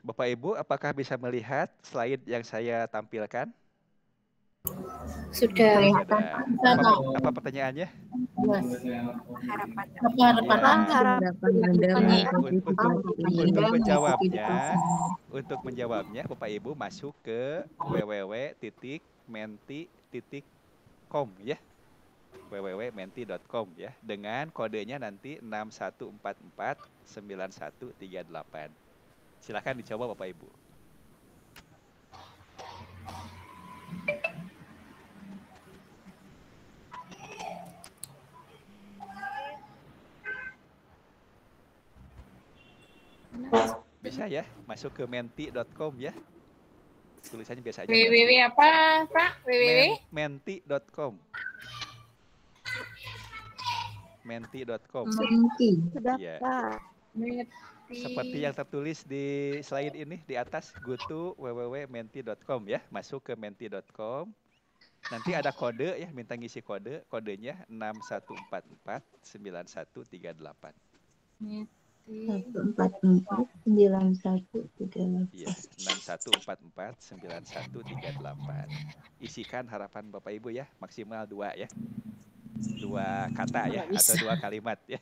Bapak Ibu, apakah bisa melihat slide yang saya tampilkan? Sudah. Sudah. Apa pertanyaannya? Untuk menjawabnya, Bapak Ibu masuk ke www.menti.com ya. www.menti.com ya. Dengan kodenya nanti 61449138. Silakan dicoba Bapak Ibu. Bisa ya, masuk ke menti.com ya. Tulisannya biasa aja. www apa, Pak? Menti.com. Menti.com. Sudah, ya. Pak. Seperti yang tertulis di slide ini di atas, go to www.menti.com ya. Masuk ke menti.com. Nanti ada kode ya, minta ngisi kode. Kodenya 61449138. 61449138. Iya, 61449138. Isikan harapan Bapak Ibu ya, maksimal 2 ya. 2 kata ya, atau 2 kalimat ya.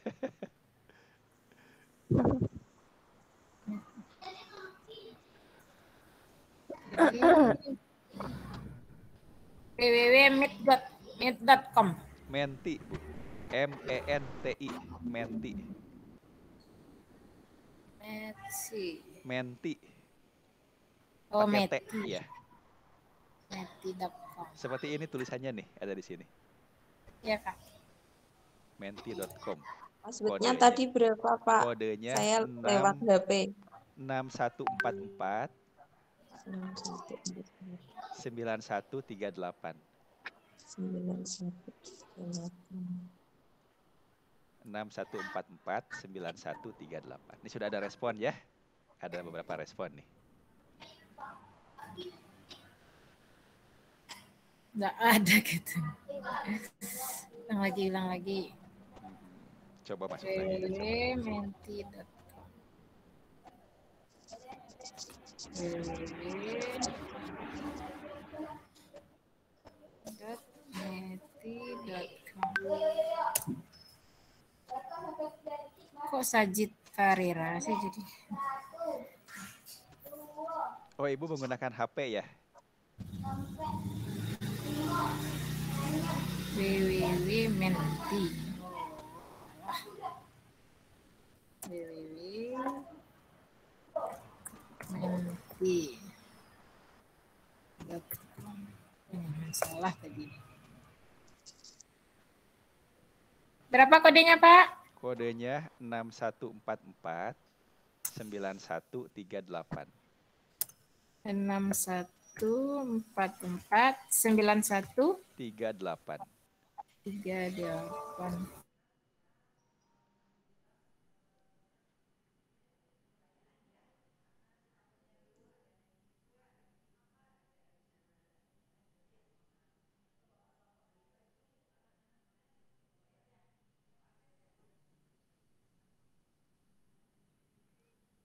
www.meet.com. Menti, Bu. MENTI, Menti. Menti. Oh, Pakai T, Meti. ya. Meti.com. Seperti ini tulisannya nih, ada di sini. Ya, Kak. Menti.com. Passwordnya tadi berapa, Pak? Kodenya Saya lewat HP. 6144 9138. 6144 9138. Ini sudah ada respon ya. Ada beberapa respon nih. Nggak ada gitu. Ulang lagi. Coba masuk lagi. Menti.com. www.meti.com. Kok Sajid Farira sih jadi? Oh, Ibu menggunakan HP ya? www.menti. www.menti.com. Salah tadi. Berapa kodenya, Pak? Kodenya 6144 9138. 6144 9138. 38.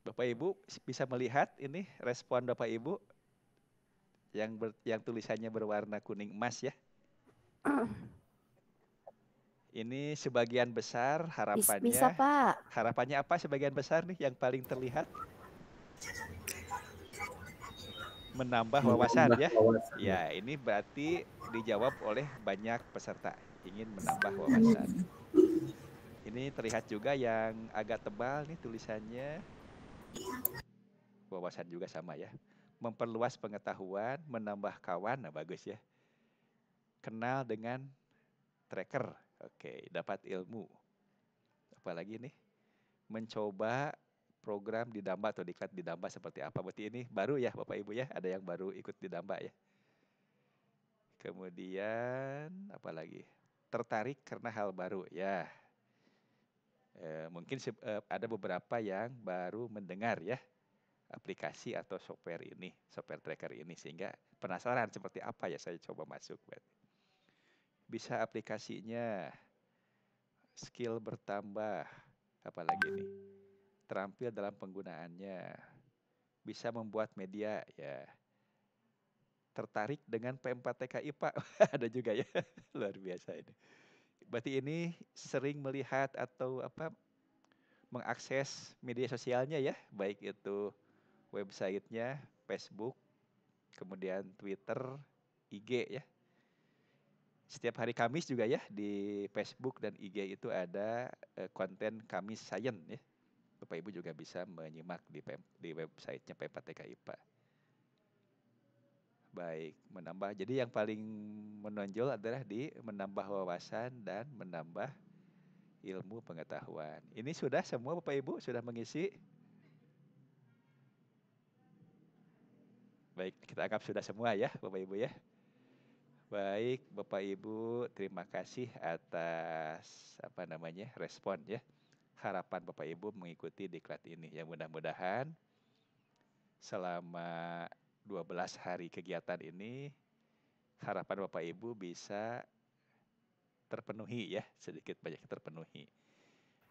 Bapak Ibu bisa melihat ini respon Bapak Ibu yang tulisannya berwarna kuning emas ya. Ini sebagian besar harapannya. Bisa, Pak. Harapannya apa sebagian besar nih yang paling terlihat? Menambah wawasan ya. Ya, ini berarti dijawab oleh banyak peserta. Ingin menambah wawasan. Ini terlihat juga yang agak tebal nih tulisannya. Wawasan juga sama ya. Memperluas pengetahuan, menambah kawan, nah bagus ya. Kenal dengan tracker, oke, dapat ilmu. Apalagi nih, mencoba program di Damba atau diklat di Damba seperti apa. Berarti ini baru ya Bapak Ibu ya, ada yang baru ikut di Damba ya. Kemudian, apalagi? Tertarik karena hal baru ya. Mungkin ada beberapa yang baru mendengar ya aplikasi atau software ini, software tracker ini, sehingga penasaran seperti apa ya saya coba masuk. Bisa aplikasinya, skill bertambah, apalagi nih, terampil dalam penggunaannya, bisa membuat media ya. Tertarik dengan P4TK IPA ada juga ya. Luar biasa ini. Berarti ini sering melihat atau mengakses media sosialnya ya, baik itu websitenya, Facebook, kemudian Twitter, IG ya. Setiap hari Kamis juga ya di Facebook dan IG itu ada konten Kamis Science ya. Bapak Ibu juga bisa menyimak di websitenya P4TK IPA. Baik, menambah. Jadi yang paling menonjol adalah di menambah wawasan dan menambah ilmu pengetahuan. Ini sudah semua Bapak Ibu sudah mengisi? Baik, kita anggap sudah semua ya Bapak Ibu ya. Baik, Bapak Ibu, terima kasih atas respon ya. Harapan Bapak Ibu mengikuti diklat ini. Ya mudah-mudahan selama 12 hari kegiatan ini harapan Bapak Ibu bisa terpenuhi ya, sedikit banyak terpenuhi.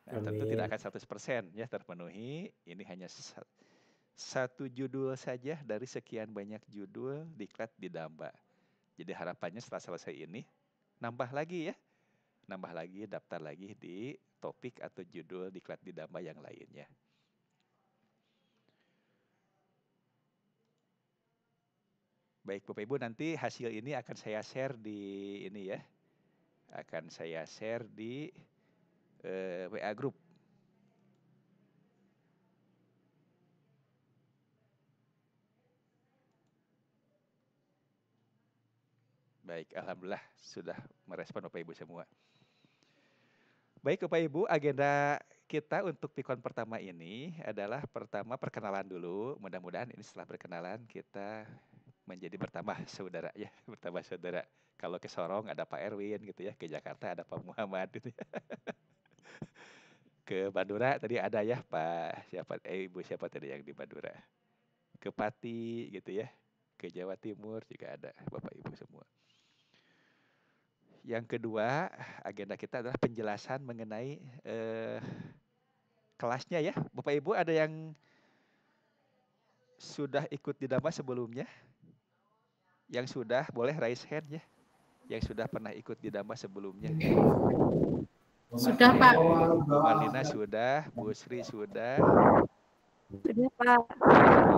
Nah, tentu tidak akan 100% ya terpenuhi. Ini hanya satu judul saja dari sekian banyak judul diklat di Damba. Jadi harapannya setelah selesai ini nambah lagi ya. Nambah lagi, daftar lagi di topik atau judul diklat di Damba yang lainnya. Baik Bapak Ibu, nanti hasil ini akan saya share di ini ya. Akan saya share di WA Group. Baik, alhamdulillah sudah merespon Bapak Ibu semua. Baik Bapak Ibu, agenda kita untuk Pikon pertama ini adalah pertama perkenalan dulu. Mudah-mudahan ini setelah perkenalan kita menjadi bertambah saudara ya, bertambah saudara. Kalau ke Sorong ada Pak Erwin gitu ya, ke Jakarta ada Pak Muhammad gitu ya. Ke Madura tadi ada ya Pak Ibu siapa tadi yang di Madura. Ke Pati gitu ya. Ke Jawa Timur juga ada Bapak Ibu semua. Yang kedua, agenda kita adalah penjelasan mengenai kelasnya ya. Bapak Ibu ada yang sudah ikut di Damba sebelumnya? Yang sudah boleh raise hand ya. Yang sudah pernah ikut di Damba sebelumnya. Sudah Pak. Bu Marlina sudah, Bu Sri sudah. Sudah Pak.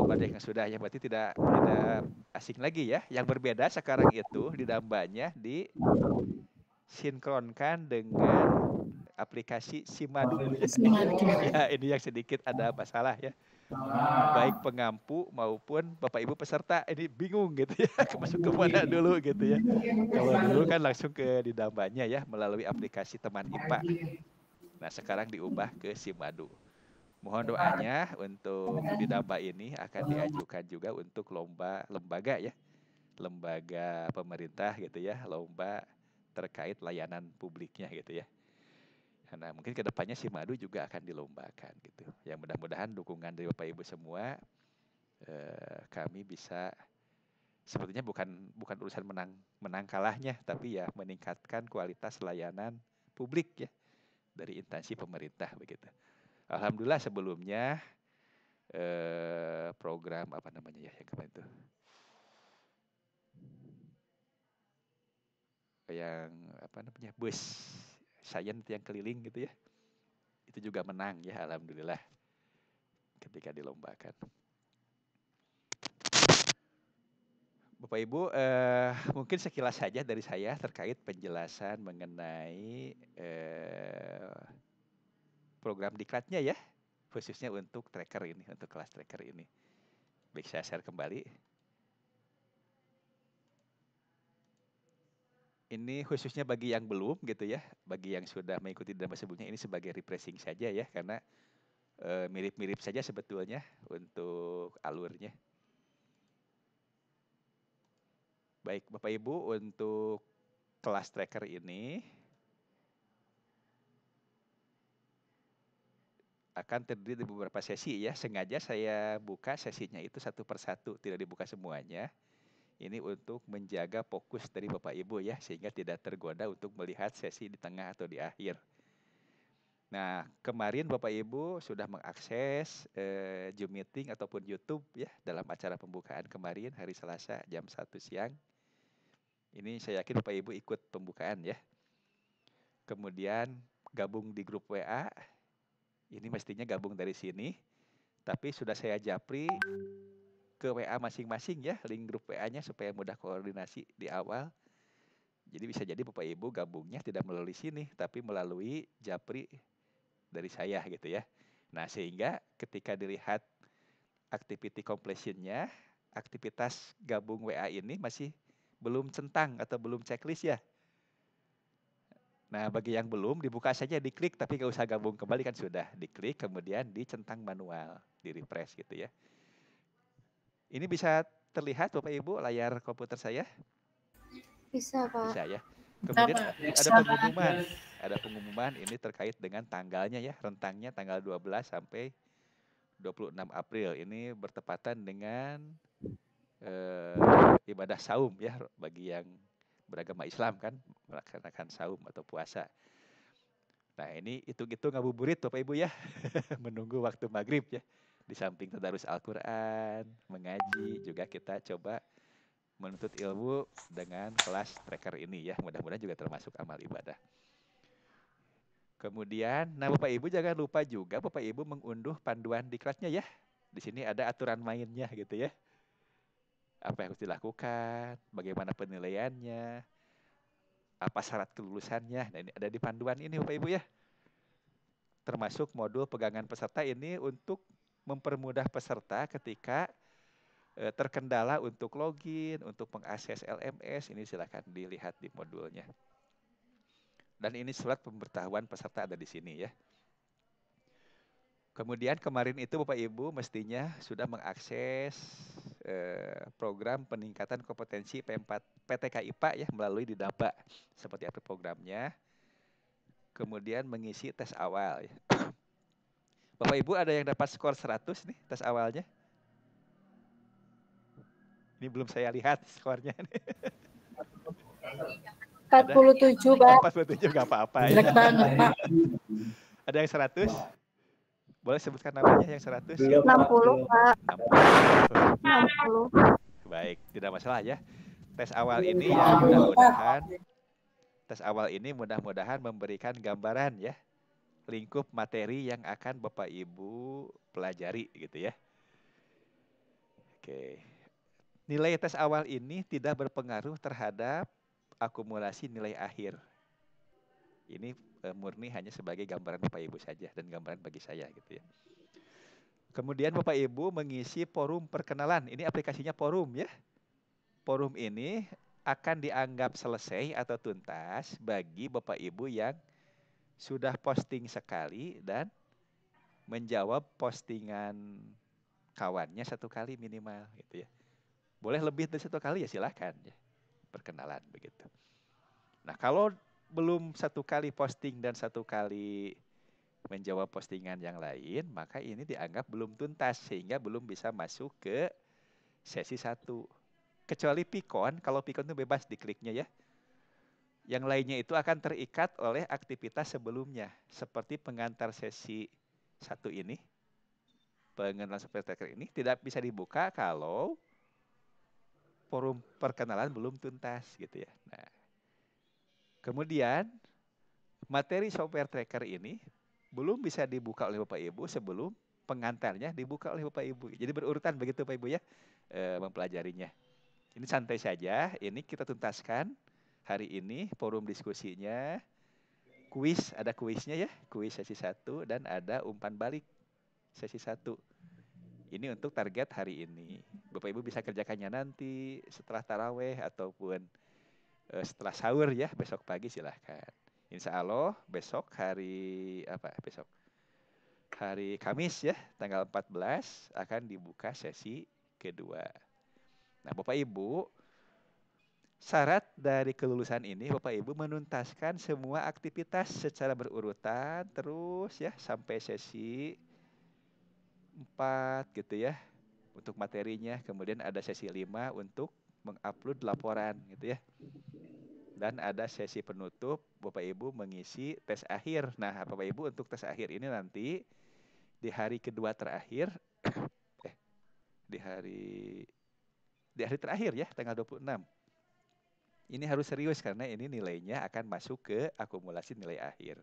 Oh, ada yang sudah ya, berarti tidak asing lagi ya. Yang berbeda sekarang itu di Dambanya disinkronkan dengan aplikasi Simadu. Ya, ini yang sedikit ada masalah ya. Baik pengampu maupun Bapak Ibu peserta ini bingung gitu ya, masuk ke mana dulu gitu ya. Kalau dulu kan langsung ke di Dambanya ya melalui aplikasi Teman IPA. Nah, sekarang diubah ke Simadu. Mohon doanya untuk di Damba ini akan diajukan juga untuk lembaga ya. Lembaga pemerintah gitu ya, lomba terkait layanan publiknya gitu ya. Nah, mungkin kedepannya Simadu juga akan dilombakan gitu. Ya mudah-mudahan dukungan dari Bapak Ibu semua kami bisa sebetulnya bukan urusan menang kalahnya, tapi ya meningkatkan kualitas layanan publik ya dari instansi pemerintah begitu. Alhamdulillah sebelumnya program ya yang kemarin itu yang bus science yang keliling gitu ya, itu juga menang ya alhamdulillah ketika dilombakan. Bapak Ibu, mungkin sekilas saja dari saya terkait penjelasan mengenai program diklatnya ya, khususnya untuk tracker ini, untuk kelas tracker ini. Baik, saya share kembali. Ini khususnya bagi yang belum gitu ya, bagi yang sudah mengikuti Damba sebelumnya ini sebagai refreshing saja ya, karena mirip-mirip saja sebetulnya untuk alurnya. Baik, Bapak Ibu, untuk kelas tracker ini akan terdiri dari beberapa sesi ya. Sengaja saya buka sesinya itu satu persatu, tidak dibuka semuanya. Ini untuk menjaga fokus dari Bapak Ibu ya, sehingga tidak tergoda untuk melihat sesi di tengah atau di akhir. Nah, kemarin Bapak Ibu sudah mengakses Zoom meeting ataupun YouTube ya dalam acara pembukaan kemarin hari Selasa jam 1 siang. Ini saya yakin Bapak Ibu ikut pembukaan ya. Kemudian gabung di grup WA. Ini mestinya gabung dari sini, tapi sudah saya japri ke WA masing-masing ya, link grup WA-nya supaya mudah koordinasi di awal. Jadi bisa jadi Bapak Ibu gabungnya tidak melalui sini, tapi melalui japri dari saya gitu ya. Nah, sehingga ketika dilihat activity completion-nya, aktivitas gabung WA ini masih belum centang atau belum checklist ya. Nah, bagi yang belum, dibuka saja, diklik, tapi nggak usah gabung kembali kan sudah. Diklik, kemudian dicentang manual, di refresh gitu ya. Ini bisa terlihat Bapak Ibu layar komputer saya? Bisa, Pak. Bisa ya. Bisa, Kemudian Pak. ada pengumuman. Ada pengumuman ini terkait dengan tanggalnya ya, rentangnya tanggal 12 sampai 26 April. Ini bertepatan dengan ibadah saum ya bagi yang beragama Islam kan, melaksanakan saum atau puasa. Nah, ini hitung-hitung ngabuburit Bapak Ibu ya. Menunggu waktu maghrib ya. Di samping tadarus Al-Quran, mengaji, juga kita coba menuntut ilmu dengan kelas tracker ini ya. Mudah-mudahan juga termasuk amal ibadah. Kemudian, nah Bapak Ibu jangan lupa juga Bapak Ibu mengunduh panduan diklatnya ya. Di sini ada aturan mainnya gitu ya. Apa yang harus dilakukan, bagaimana penilaiannya, apa syarat kelulusannya. Nah, ini ada di panduan ini Bapak Ibu ya. Termasuk modul pegangan peserta ini untuk mempermudah peserta ketika terkendala untuk login, untuk mengakses LMS. Ini silakan dilihat di modulnya. Dan ini surat pemberitahuan peserta ada di sini ya. Kemudian kemarin itu Bapak Ibu mestinya sudah mengakses program peningkatan kompetensi P4 PTK IPA ya melalui Didaba. Seperti apa programnya. Kemudian mengisi tes awal ya. Bapak Ibu ada yang dapat skor 100 nih tes awalnya? Ini belum saya lihat skornya nih. 47, Pak. 47 nggak apa-apa ya. Jelek banget, Pak. Ada yang 100? Boleh sebutkan namanya yang 100? 60, Pak. 60. 60. Baik, tidak masalah ya. Tes awal ini ya mudah-mudahan memberikan gambaran ya lingkup materi yang akan Bapak Ibu pelajari gitu ya. Oke. Nilai tes awal ini tidak berpengaruh terhadap akumulasi nilai akhir. Ini murni hanya sebagai gambaran Bapak Ibu saja dan gambaran bagi saya gitu ya. Kemudian Bapak Ibu mengisi forum perkenalan. Ini aplikasinya forum ya. Forum ini akan dianggap selesai atau tuntas bagi Bapak Ibu yang sudah posting sekali dan menjawab postingan kawannya 1 kali minimal gitu ya. Boleh lebih dari 1 kali ya silahkan ya. Perkenalan begitu. Nah, kalau belum 1 kali posting dan 1 kali menjawab postingan yang lain, maka ini dianggap belum tuntas sehingga belum bisa masuk ke sesi 1. Kecuali Pikon, kalau Pikon itu bebas dikliknya ya. Yang lainnya itu akan terikat oleh aktivitas sebelumnya. Seperti pengantar sesi 1 ini. Pengenalan software tracker ini tidak bisa dibuka kalau forum perkenalan belum tuntas gitu ya. Nah, kemudian materi software tracker ini belum bisa dibuka oleh Bapak Ibu sebelum pengantarnya dibuka oleh Bapak Ibu. Jadi berurutan begitu Bapak Ibu ya mempelajarinya. Ini santai saja, ini kita tuntaskan hari ini forum diskusinya, kuis, ada kuisnya ya, kuis sesi 1 dan ada umpan balik sesi 1. Ini untuk target hari ini. Bapak Ibu bisa kerjakannya nanti setelah taraweh ataupun setelah sahur ya, besok pagi silahkan. Insya Allah besok hari hari Kamis ya, tanggal 14 akan dibuka sesi kedua. Nah, Bapak Ibu, syarat dari kelulusan ini Bapak Ibu menuntaskan semua aktivitas secara berurutan terus ya sampai sesi 4 gitu ya untuk materinya. Kemudian ada sesi 5 untuk mengupload laporan gitu ya. Dan ada sesi penutup, Bapak Ibu mengisi tes akhir. Nah, Bapak Ibu untuk tes akhir ini nanti di hari kedua terakhir, di hari terakhir ya, tanggal 26. Ini harus serius karena ini nilainya akan masuk ke akumulasi nilai akhir.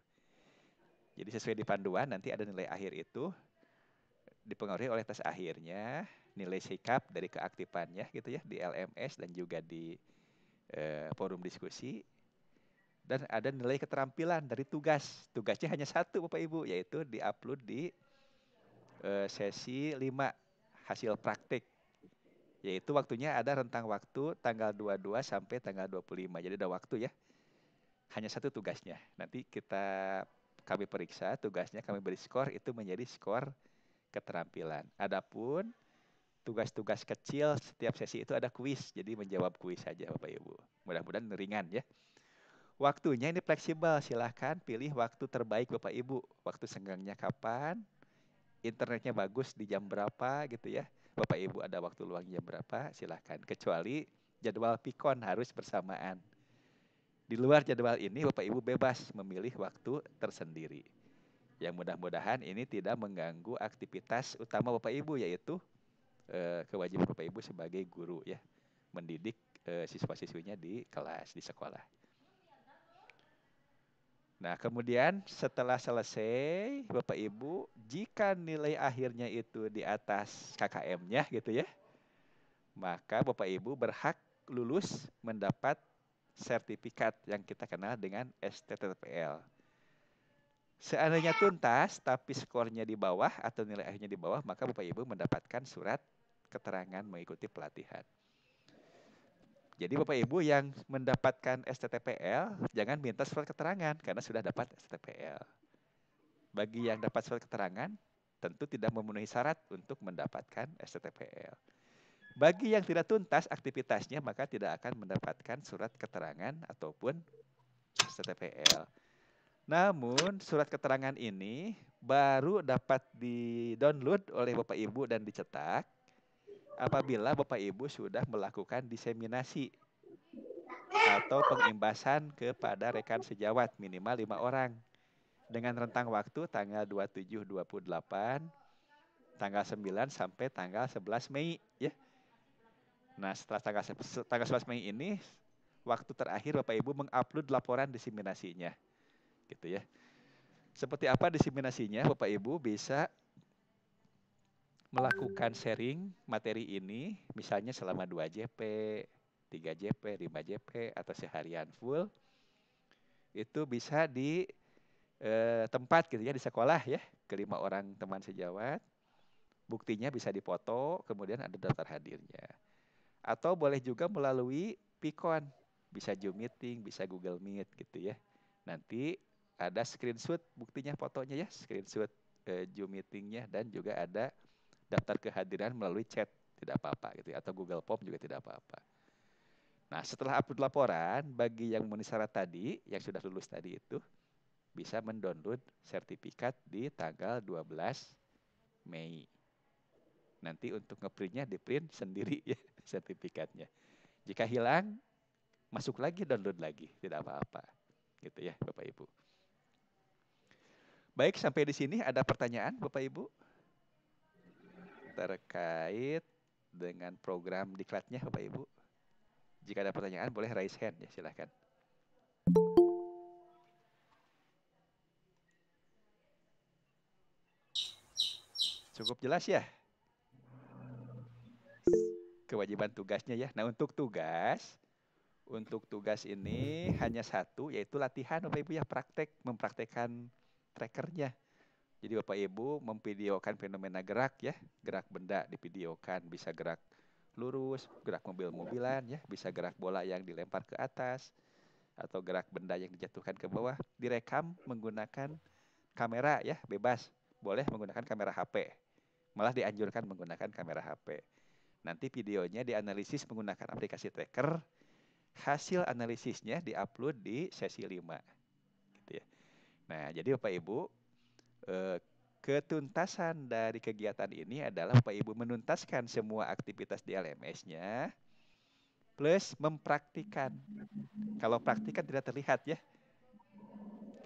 Jadi sesuai di panduan nanti ada nilai akhir itu dipengaruhi oleh tes akhirnya, nilai sikap dari keaktifannya gitu ya di LMS dan juga di forum diskusi. Dan ada nilai keterampilan dari tugas. Tugasnya hanya satu Bapak Ibu, yaitu diupload di sesi 5 hasil praktik. Yaitu waktunya ada rentang waktu tanggal 22 sampai tanggal 25. Jadi ada waktu ya. Hanya satu tugasnya. Nanti kami periksa tugasnya, kami beri skor, itu menjadi skor keterampilan. Adapun tugas-tugas kecil setiap sesi itu ada kuis. Jadi menjawab kuis saja Bapak Ibu. Mudah-mudahan ringan ya. Waktunya ini fleksibel, silahkan pilih waktu terbaik Bapak Ibu. Waktu senggangnya kapan, internetnya bagus di jam berapa gitu ya. Bapak Ibu ada waktu luang jam berapa, silahkan. Kecuali jadwal pikon harus bersamaan. Di luar jadwal ini Bapak Ibu bebas memilih waktu tersendiri. Yang mudah-mudahan ini tidak mengganggu aktivitas utama Bapak Ibu, yaitu kewajiban Bapak Ibu sebagai guru ya. Mendidik siswa-siswinya di kelas, di sekolah. Nah, kemudian setelah selesai, Bapak Ibu, jika nilai akhirnya itu di atas KKM-nya gitu ya, maka Bapak Ibu berhak lulus mendapat sertifikat yang kita kenal dengan STTPL. Seandainya tuntas, tapi skornya di bawah atau nilai akhirnya di bawah, maka Bapak Ibu mendapatkan surat keterangan mengikuti pelatihan. Jadi Bapak Ibu yang mendapatkan STTPL, jangan minta surat keterangan karena sudah dapat STTPL. Bagi yang dapat surat keterangan, tentu tidak memenuhi syarat untuk mendapatkan STTPL. Bagi yang tidak tuntas aktivitasnya, maka tidak akan mendapatkan surat keterangan ataupun STTPL. Namun, surat keterangan ini baru dapat di-download oleh Bapak Ibu dan dicetak apabila Bapak Ibu sudah melakukan diseminasi atau pengimbasan kepada rekan sejawat minimal 5 orang dengan rentang waktu tanggal 27-28, tanggal 9 sampai tanggal 11 Mei ya. Nah, setelah tanggal 11 Mei ini waktu terakhir Bapak Ibu mengupload laporan diseminasinya. Gitu ya. Seperti apa diseminasinya? Bapak Ibu bisa melakukan sharing materi ini misalnya selama 2 JP, 3 JP, 5 JP atau seharian full. Itu bisa di tempat gitu ya, di sekolah ya, ke 5 orang teman sejawat. Buktinya bisa dipoto, kemudian ada daftar hadirnya. Atau boleh juga melalui Pikon, bisa Zoom meeting, bisa Google Meet gitu ya. Nanti ada screenshot buktinya, fotonya ya, screenshot Zoom meetingnya, dan juga ada daftar kehadiran melalui chat, tidak apa-apa gitu ya, atau Google Form juga tidak apa-apa. Nah, setelah upload laporan, bagi yang memenuhi syarat tadi, yang sudah lulus tadi itu, bisa mendownload sertifikat di tanggal 12 Mei. Nanti untuk ngeprintnya di-print sendiri ya sertifikatnya. Jika hilang, masuk lagi, download lagi, tidak apa-apa. Gitu ya Bapak Ibu. Baik, sampai di sini ada pertanyaan Bapak Ibu terkait dengan program diklatnya Bapak Ibu. Jika ada pertanyaan boleh raise hand ya, silahkan. Cukup jelas ya kewajiban tugasnya ya. Nah, untuk tugas ini hanya satu, yaitu latihan Bapak Ibu ya, mempraktekkan trackernya. Jadi Bapak Ibu memvideokan fenomena gerak ya, gerak benda divideokan, bisa gerak lurus, gerak mobil-mobilan ya, bisa gerak bola yang dilempar ke atas, atau gerak benda yang dijatuhkan ke bawah, direkam menggunakan kamera ya, bebas. Boleh menggunakan kamera HP. Malah dianjurkan menggunakan kamera HP. Nanti videonya dianalisis menggunakan aplikasi tracker. Hasil analisisnya diupload di sesi 5. Gitu ya. Nah, jadi Bapak Ibu, ketuntasan dari kegiatan ini adalah Bapak Ibu menuntaskan semua aktivitas di LMS-nya. plus mempraktikan. Kalau praktik kan tidak terlihat ya.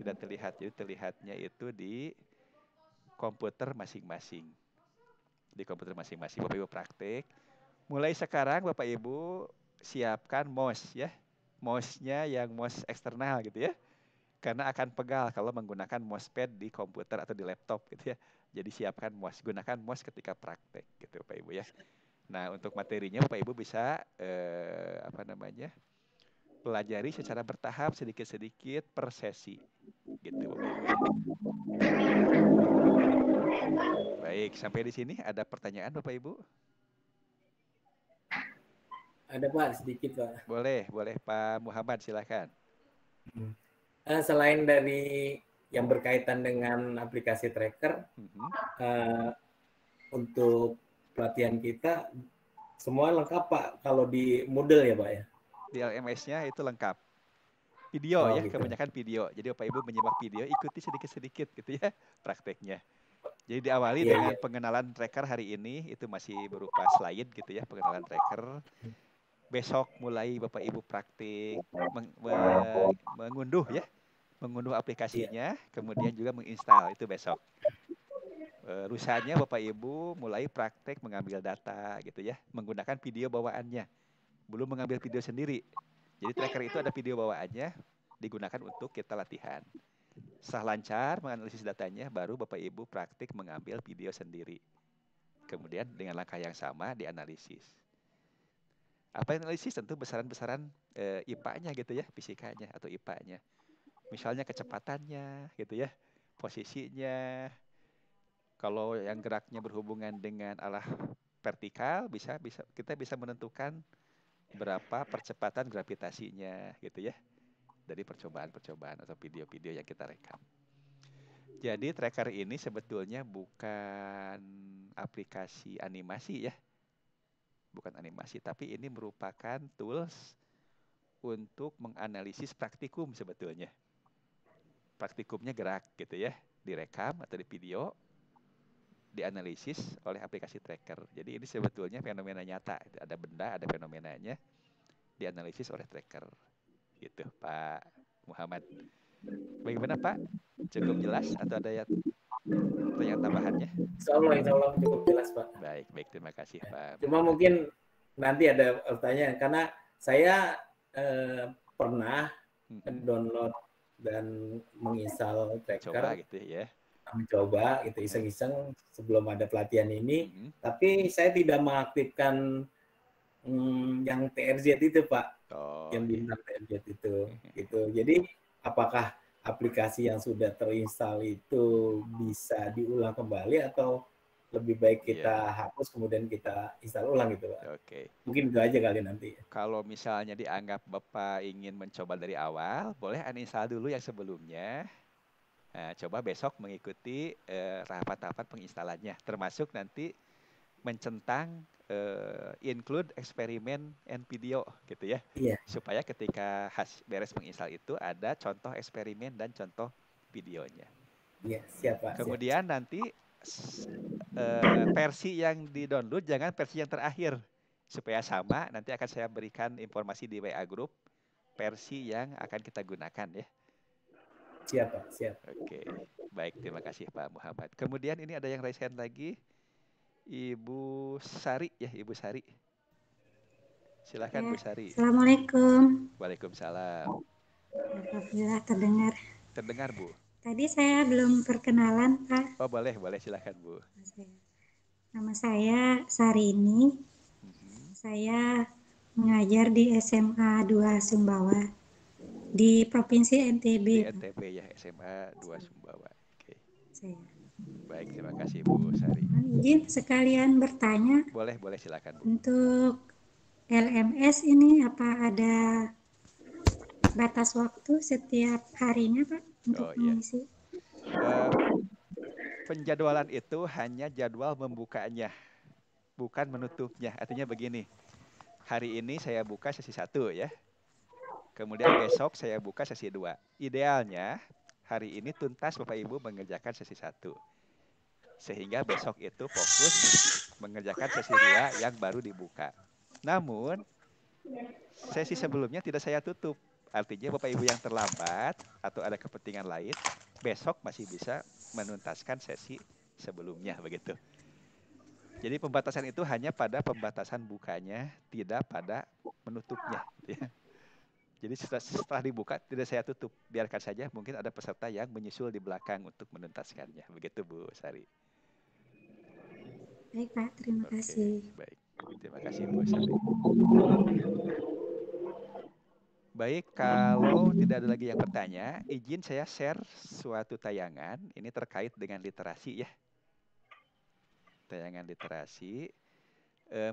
Tidak terlihat, jadi terlihatnya itu di komputer masing-masing. Di komputer masing-masing Bapak Ibu praktik. Mulai sekarang Bapak Ibu siapkan mouse ya. Mouse-nya yang mouse eksternal gitu ya. Karena akan pegal kalau menggunakan mousepad di komputer atau di laptop gitu ya. Jadi siapkan mouse, gunakan mouse ketika praktek gitu Bapak Ibu ya. Nah, untuk materinya Bapak Ibu bisa pelajari secara bertahap sedikit-sedikit per sesi gitu Bapak Ibu ya. Baik, sampai di sini ada pertanyaan Bapak Ibu? Ada Pak, sedikit Pak. Boleh Pak Muhammad silakan. Selain dari yang berkaitan dengan aplikasi tracker, untuk pelatihan kita semua lengkap Pak kalau di Moodle ya Pak ya? Di LMS-nya itu lengkap. Video ya, gitu. kebanyakan video. Jadi Bapak Ibu menyimak video, ikuti sedikit-sedikit gitu ya prakteknya. Jadi diawali dengan pengenalan tracker hari ini, itu masih berupa slide gitu ya, pengenalan tracker. Besok mulai Bapak Ibu praktik mengunduh ya, mengunduh aplikasinya, kemudian juga menginstal, itu besok. Lusanya Bapak Ibu mulai praktek mengambil data gitu ya, menggunakan video bawaannya. Belum mengambil video sendiri. Jadi tracker itu ada video bawaannya, digunakan untuk kita latihan. Setelah lancar menganalisis datanya, baru Bapak Ibu praktik mengambil video sendiri. Kemudian dengan langkah yang sama dianalisis. Apa yang analisis? Tentu besaran-besaran IPA-nya gitu ya, fisikanya atau IPA-nya. Misalnya kecepatannya gitu ya, posisinya. Kalau yang geraknya berhubungan dengan arah vertikal, kita bisa menentukan berapa percepatan gravitasinya gitu ya, dari percobaan-percobaan atau video-video yang kita rekam. Jadi tracker ini sebetulnya bukan aplikasi animasi ya, bukan animasi, tapi ini merupakan tools untuk menganalisis praktikum sebetulnya. Praktikumnya gerak gitu ya, direkam atau di video, dianalisis oleh aplikasi tracker. Jadi ini sebetulnya fenomena nyata, ada benda, ada fenomenanya, dianalisis oleh tracker. Gitu Pak Muhammad. Bagaimana Pak? Cukup jelas atau ada pertanyaan tambahannya? Insya Allah cukup jelas Pak. Baik, terima kasih Pak. Cuma mungkin nanti ada pertanyaan, karena saya pernah download dan menginstal tracker. Coba gitu ya. Mencoba gitu iseng-iseng sebelum ada pelatihan ini, tapi saya tidak mengaktifkan yang TRZ itu Pak, yang bintang TRZ itu gitu. Jadi apakah aplikasi yang sudah terinstal itu bisa diulang kembali atau lebih baik kita hapus kemudian kita install ulang gitu Pak? Oke. Mungkin itu aja kali nanti. Kalau misalnya dianggap Bapak ingin mencoba dari awal, boleh uninstall dulu yang sebelumnya. Nah, coba besok mengikuti tahapan-tahapan penginstalannya, termasuk nanti mencentang include eksperimen and video gitu ya. Supaya ketika beres menginstal itu ada contoh eksperimen dan contoh videonya. Iya, siap Pak. Kemudian nanti versi yang di-download jangan versi yang terakhir. Supaya sama, nanti akan saya berikan informasi di WA Group versi yang akan kita gunakan ya. Siap Pak, siap. Oke, baik, terima kasih Pak Muhammad. Kemudian ini ada yang raise hand lagi, Ibu Sari ya, Ibu Sari. Silakan Bu Sari. Assalamualaikum. Waalaikumsalam. Alhamdulillah terdengar. Terdengar Bu. Tadi saya belum perkenalan Pak. Oh boleh silakan Bu. Nama saya Sarini. Saya mengajar di SMA 2 Sumbawa. Di Provinsi NTB. Di NTB ya, SMA 2 Sumbawa. Oke. Baik, terima kasih Bu Sari. Izin sekalian bertanya. Boleh silakan Bu. Untuk LMS ini apa ada batas waktu setiap harinya Pak untuk mengisi? Penjadwalan itu hanya jadwal membukanya, bukan menutupnya. Artinya begini, hari ini saya buka sesi 1 ya. Kemudian besok saya buka sesi 2. Idealnya hari ini tuntas Bapak Ibu mengerjakan sesi 1. Sehingga besok itu fokus mengerjakan sesi 2 yang baru dibuka. Namun sesi sebelumnya tidak saya tutup. Artinya Bapak Ibu yang terlambat atau ada kepentingan lain, besok masih bisa menuntaskan sesi sebelumnya begitu. Jadi pembatasan itu hanya pada pembatasan bukanya, tidak pada menutupnya. Gitu ya. Jadi setelah dibuka tidak saya tutup, biarkan saja. Mungkin ada peserta yang menyusul di belakang untuk menuntaskannya. Begitu Bu Sari. Baik Pak, terima kasih. Baik, terima kasih Bu Sari. Baik, kalau tidak ada lagi yang bertanya, izin saya share suatu tayangan. Ini terkait dengan literasi ya. Tayangan literasi.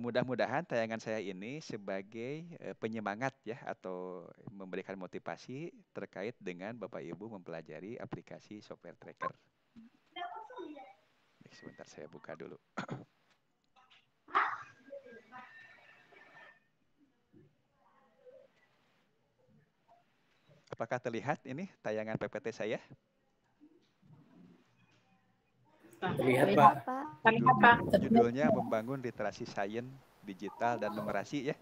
Mudah-mudahan tayangan saya ini sebagai penyemangat ya atau memberikan motivasi terkait dengan Bapak Ibu mempelajari aplikasi software tracker. Sebentar saya buka dulu. Apakah terlihat ini tayangan PPT saya? Terlihat Pak. Judulnya Membangun Literasi Sains Digital dan Numerasi ya.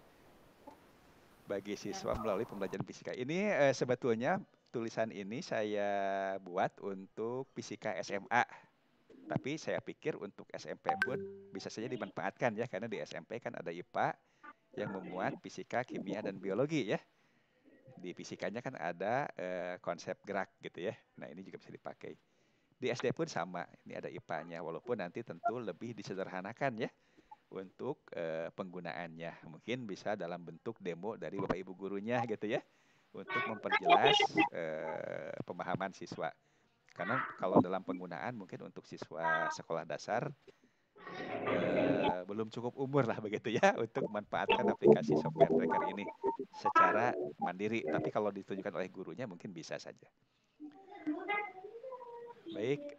Bagi siswa melalui pembelajaran fisika. Ini sebetulnya tulisan ini saya buat untuk fisika SMA. Tapi saya pikir untuk SMP pun bisa saja dimanfaatkan ya. Karena di SMP kan ada IPA yang memuat fisika, kimia, dan biologi ya. Di fisikanya kan ada konsep gerak gitu ya. Nah ini juga bisa dipakai. Di SD pun sama. Ini ada IPA-nya. Walaupun nanti tentu lebih disederhanakan ya. Untuk penggunaannya. Mungkin bisa dalam bentuk demo dari Bapak Ibu gurunya gitu ya. Untuk memperjelas pemahaman siswa. Karena kalau dalam penggunaan mungkin untuk siswa sekolah dasar belum cukup umur lah begitu ya. Untuk memanfaatkan aplikasi software tracker ini secara mandiri. Tapi kalau ditunjukkan oleh gurunya mungkin bisa saja. Baik.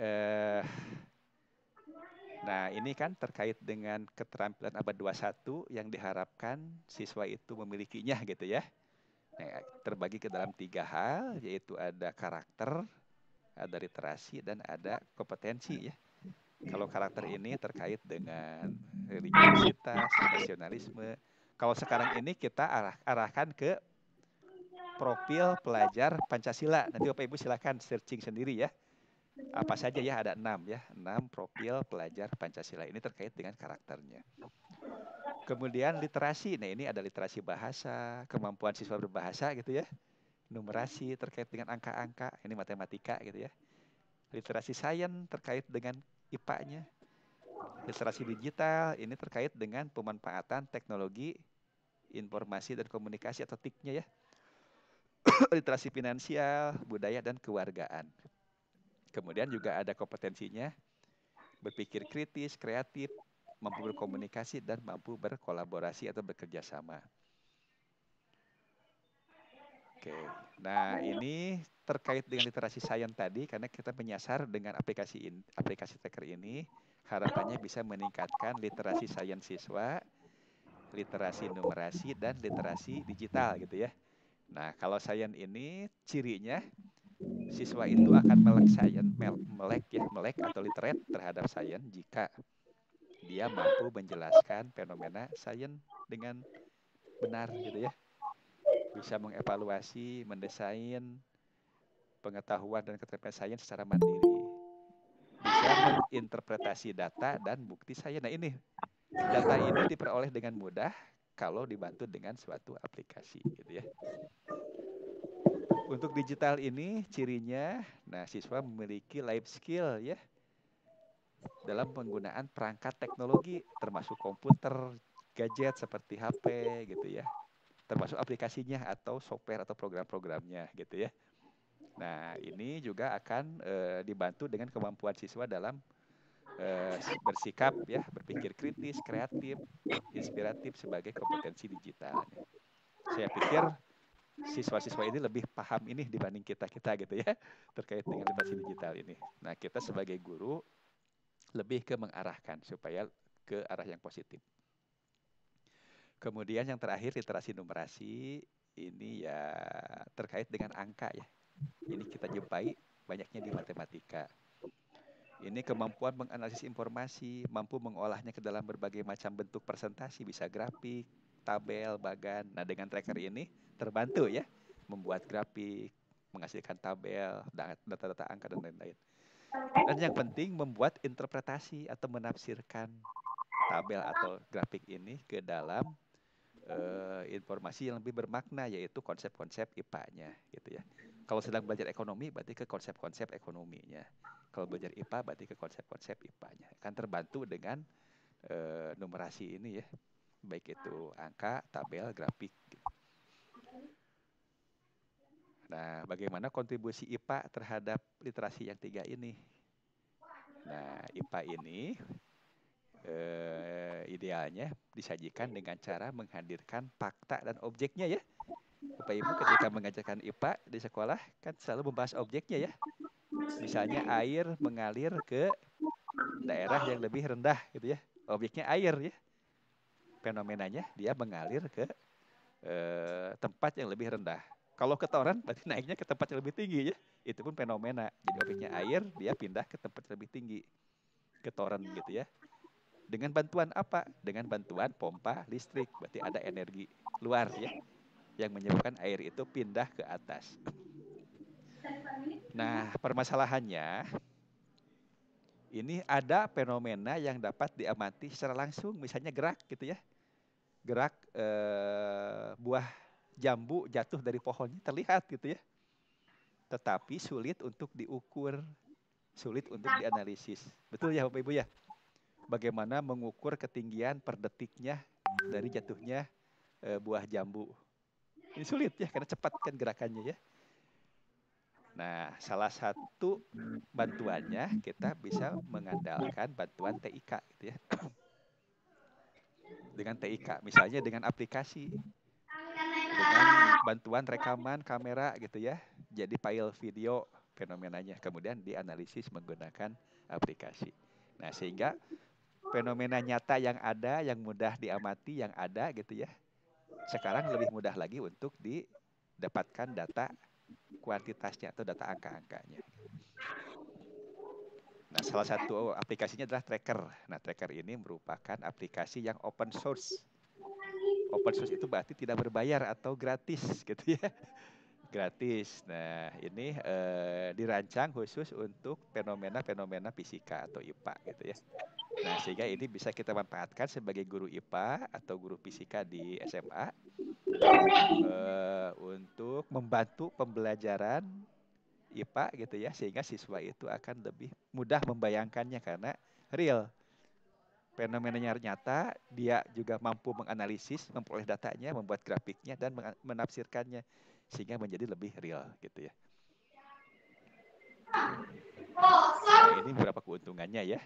Nah, ini kan terkait dengan keterampilan abad 21 yang diharapkan siswa itu memilikinya gitu ya. Nah, terbagi ke dalam 3 hal, yaitu ada karakter, ada literasi, dan ada kompetensi ya. Kalau karakter ini terkait dengan religiositas, nasionalisme. Kalau sekarang ini kita arahkan ke profil pelajar Pancasila. Nanti Bapak Ibu silakan searching sendiri ya. Apa saja ya, ada 6 ya, 6 profil pelajar Pancasila ini terkait dengan karakternya. Kemudian literasi, nah ini ada literasi bahasa, kemampuan siswa berbahasa gitu ya. Numerasi terkait dengan angka-angka, ini matematika gitu ya. Literasi sains terkait dengan IPA-nya. Literasi digital, ini terkait dengan pemanfaatan teknologi informasi dan komunikasi atau TIK-nya ya. Literasi finansial, budaya, dan kewargaan. Kemudian juga ada kompetensinya, berpikir kritis, kreatif, mampu berkomunikasi, dan mampu berkolaborasi atau bekerja sama. Oke, nah ini terkait dengan literasi sains tadi, karena kita menyasar dengan aplikasi tracker ini, harapannya bisa meningkatkan literasi sains siswa, literasi numerasi, dan literasi digital gitu ya. Nah, kalau sains ini cirinya siswa itu akan melek atau literate terhadap sains jika dia mampu menjelaskan fenomena sains dengan benar gitu ya. Bisa mengevaluasi, mendesain pengetahuan dan keterampilan sains secara mandiri. Bisa menginterpretasi data dan bukti sains. Nah ini, data ini diperoleh dengan mudah kalau dibantu dengan suatu aplikasi gitu ya. Untuk digital ini cirinya, nah siswa memiliki life skill ya dalam penggunaan perangkat teknologi termasuk komputer, gadget seperti HP gitu ya. Termasuk aplikasinya atau software atau program-programnya gitu ya. Nah, ini juga akan dibantu dengan kemampuan siswa dalam bersikap ya, berpikir kritis, kreatif, inspiratif sebagai kompetensi digitalnya. Saya pikir siswa-siswa ini lebih paham ini dibanding kita-kita gitu ya, terkait dengan literasi digital ini. Nah, kita sebagai guru lebih ke mengarahkan supaya ke arah yang positif. Kemudian yang terakhir literasi numerasi, ini ya terkait dengan angka ya. Ini kita jumpai banyaknya di matematika. Ini kemampuan menganalisis informasi, mampu mengolahnya ke dalam berbagai macam bentuk presentasi, bisa grafik, tabel, bagan. Nah, dengan tracker ini terbantu ya, membuat grafik, menghasilkan tabel, data-data angka dan lain-lain. Dan yang penting membuat interpretasi atau menafsirkan tabel atau grafik ini ke dalam informasi yang lebih bermakna, yaitu konsep-konsep IPA-nya gitu ya. Kalau sedang belajar ekonomi berarti ke konsep-konsep ekonominya. Kalau belajar IPA berarti ke konsep-konsep IPA-nya. Kan terbantu dengan numerasi ini ya, baik itu angka, tabel, grafik. Gitu. Nah, bagaimana kontribusi IPA terhadap literasi yang 3 ini? Nah, IPA ini idealnya disajikan dengan cara menghadirkan fakta dan objeknya ya. Bapak Ibu ketika mengajarkan IPA di sekolah kan selalu membahas objeknya ya. Misalnya air mengalir ke daerah yang lebih rendah gitu ya. Objeknya air ya. Fenomenanya dia mengalir ke tempat yang lebih rendah. Kalau ketoran berarti naiknya ke tempat yang lebih tinggi ya. Itu pun fenomena. Jadi objeknya air, dia pindah ke tempat yang lebih tinggi. Ketoran gitu ya. Dengan bantuan apa? Dengan bantuan pompa listrik. Berarti ada energi luar ya, yang menyebabkan air itu pindah ke atas. Nah, permasalahannya ini ada fenomena yang dapat diamati secara langsung, misalnya gerak gitu ya. Gerak buah jambu jatuh dari pohonnya terlihat gitu ya. Tetapi sulit untuk diukur, sulit untuk dianalisis. Betul ya Bapak Ibu ya? Bagaimana mengukur ketinggian per detiknya dari jatuhnya buah jambu. Ini sulit ya, karena cepat kan gerakannya ya. Nah, salah satu bantuannya kita bisa mengandalkan bantuan TIK gitu ya. Dengan TIK, misalnya dengan aplikasi, dengan bantuan rekaman kamera gitu ya. Jadi file video fenomenanya, kemudian dianalisis menggunakan aplikasi. Nah, sehingga fenomena nyata yang ada, yang mudah diamati, yang ada gitu ya. Sekarang lebih mudah lagi untuk didapatkan data kuantitasnya atau data angka-angkanya. Nah, salah satu aplikasinya adalah Tracker. Nah, Tracker ini merupakan aplikasi yang open source. Open source itu berarti tidak berbayar atau gratis gitu ya. Gratis. Nah, ini dirancang khusus untuk fenomena-fenomena fisika atau IPA gitu ya. Nah, sehingga ini bisa kita manfaatkan sebagai guru IPA atau guru fisika di SMA untuk membantu pembelajaran IPA gitu ya, sehingga siswa itu akan lebih mudah membayangkannya karena real. Fenomenanya nyata, dia juga mampu menganalisis, memperoleh datanya, membuat grafiknya, dan menafsirkannya, sehingga menjadi lebih real gitu ya. Nah, ini beberapa keuntungannya ya.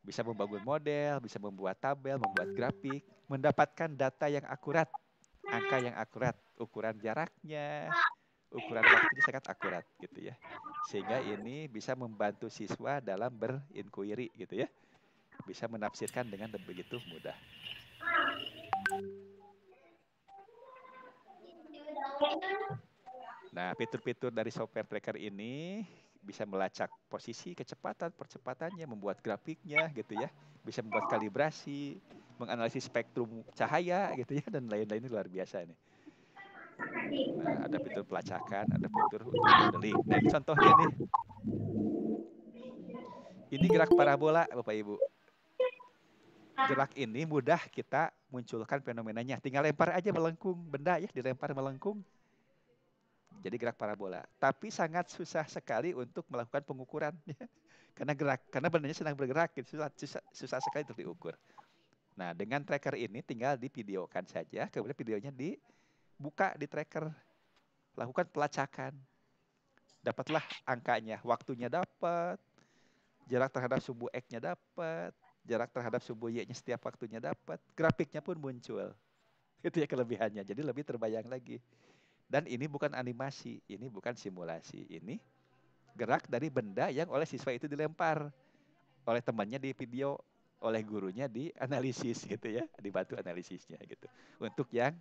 Bisa membangun model, bisa membuat tabel, membuat grafik, mendapatkan data yang akurat, angka yang akurat, ukuran jaraknya, ukuran waktunya sangat akurat gitu ya. Sehingga ini bisa membantu siswa dalam berinquiry gitu ya. Bisa menafsirkan dengan begitu mudah. Nah, fitur-fitur dari software tracker ini bisa melacak posisi, kecepatan, percepatannya, membuat grafiknya gitu ya. Bisa membuat kalibrasi, menganalisis spektrum cahaya gitu ya, dan lain-lain. Ini luar biasa nih. Nah, ada fitur pelacakan, ada fitur untuk modeling. Nah, ini contohnya nih. Ini gerak parabola, Bapak Ibu. Gerak ini mudah kita munculkan fenomenanya. Tinggal lempar aja melengkung, benda ya, dilempar melengkung. Jadi gerak parabola. Tapi sangat susah sekali untuk melakukan pengukuran. Karena bendanya sedang bergerak, susah sekali untuk diukur. Nah, dengan tracker ini tinggal divideokan saja, kemudian videonya dibuka di tracker. Lakukan pelacakan. Dapatlah angkanya, waktunya dapat, jarak terhadap sumbu X-nya dapat, jarak terhadap sumbu Y-nya setiap waktunya dapat, grafiknya pun muncul. Itu ya kelebihannya, jadi lebih terbayang lagi. Dan ini bukan animasi, ini bukan simulasi, ini gerak dari benda yang oleh siswa itu dilempar, oleh temannya di video, oleh gurunya dianalisis gitu ya, dibantu analisisnya gitu. Untuk yang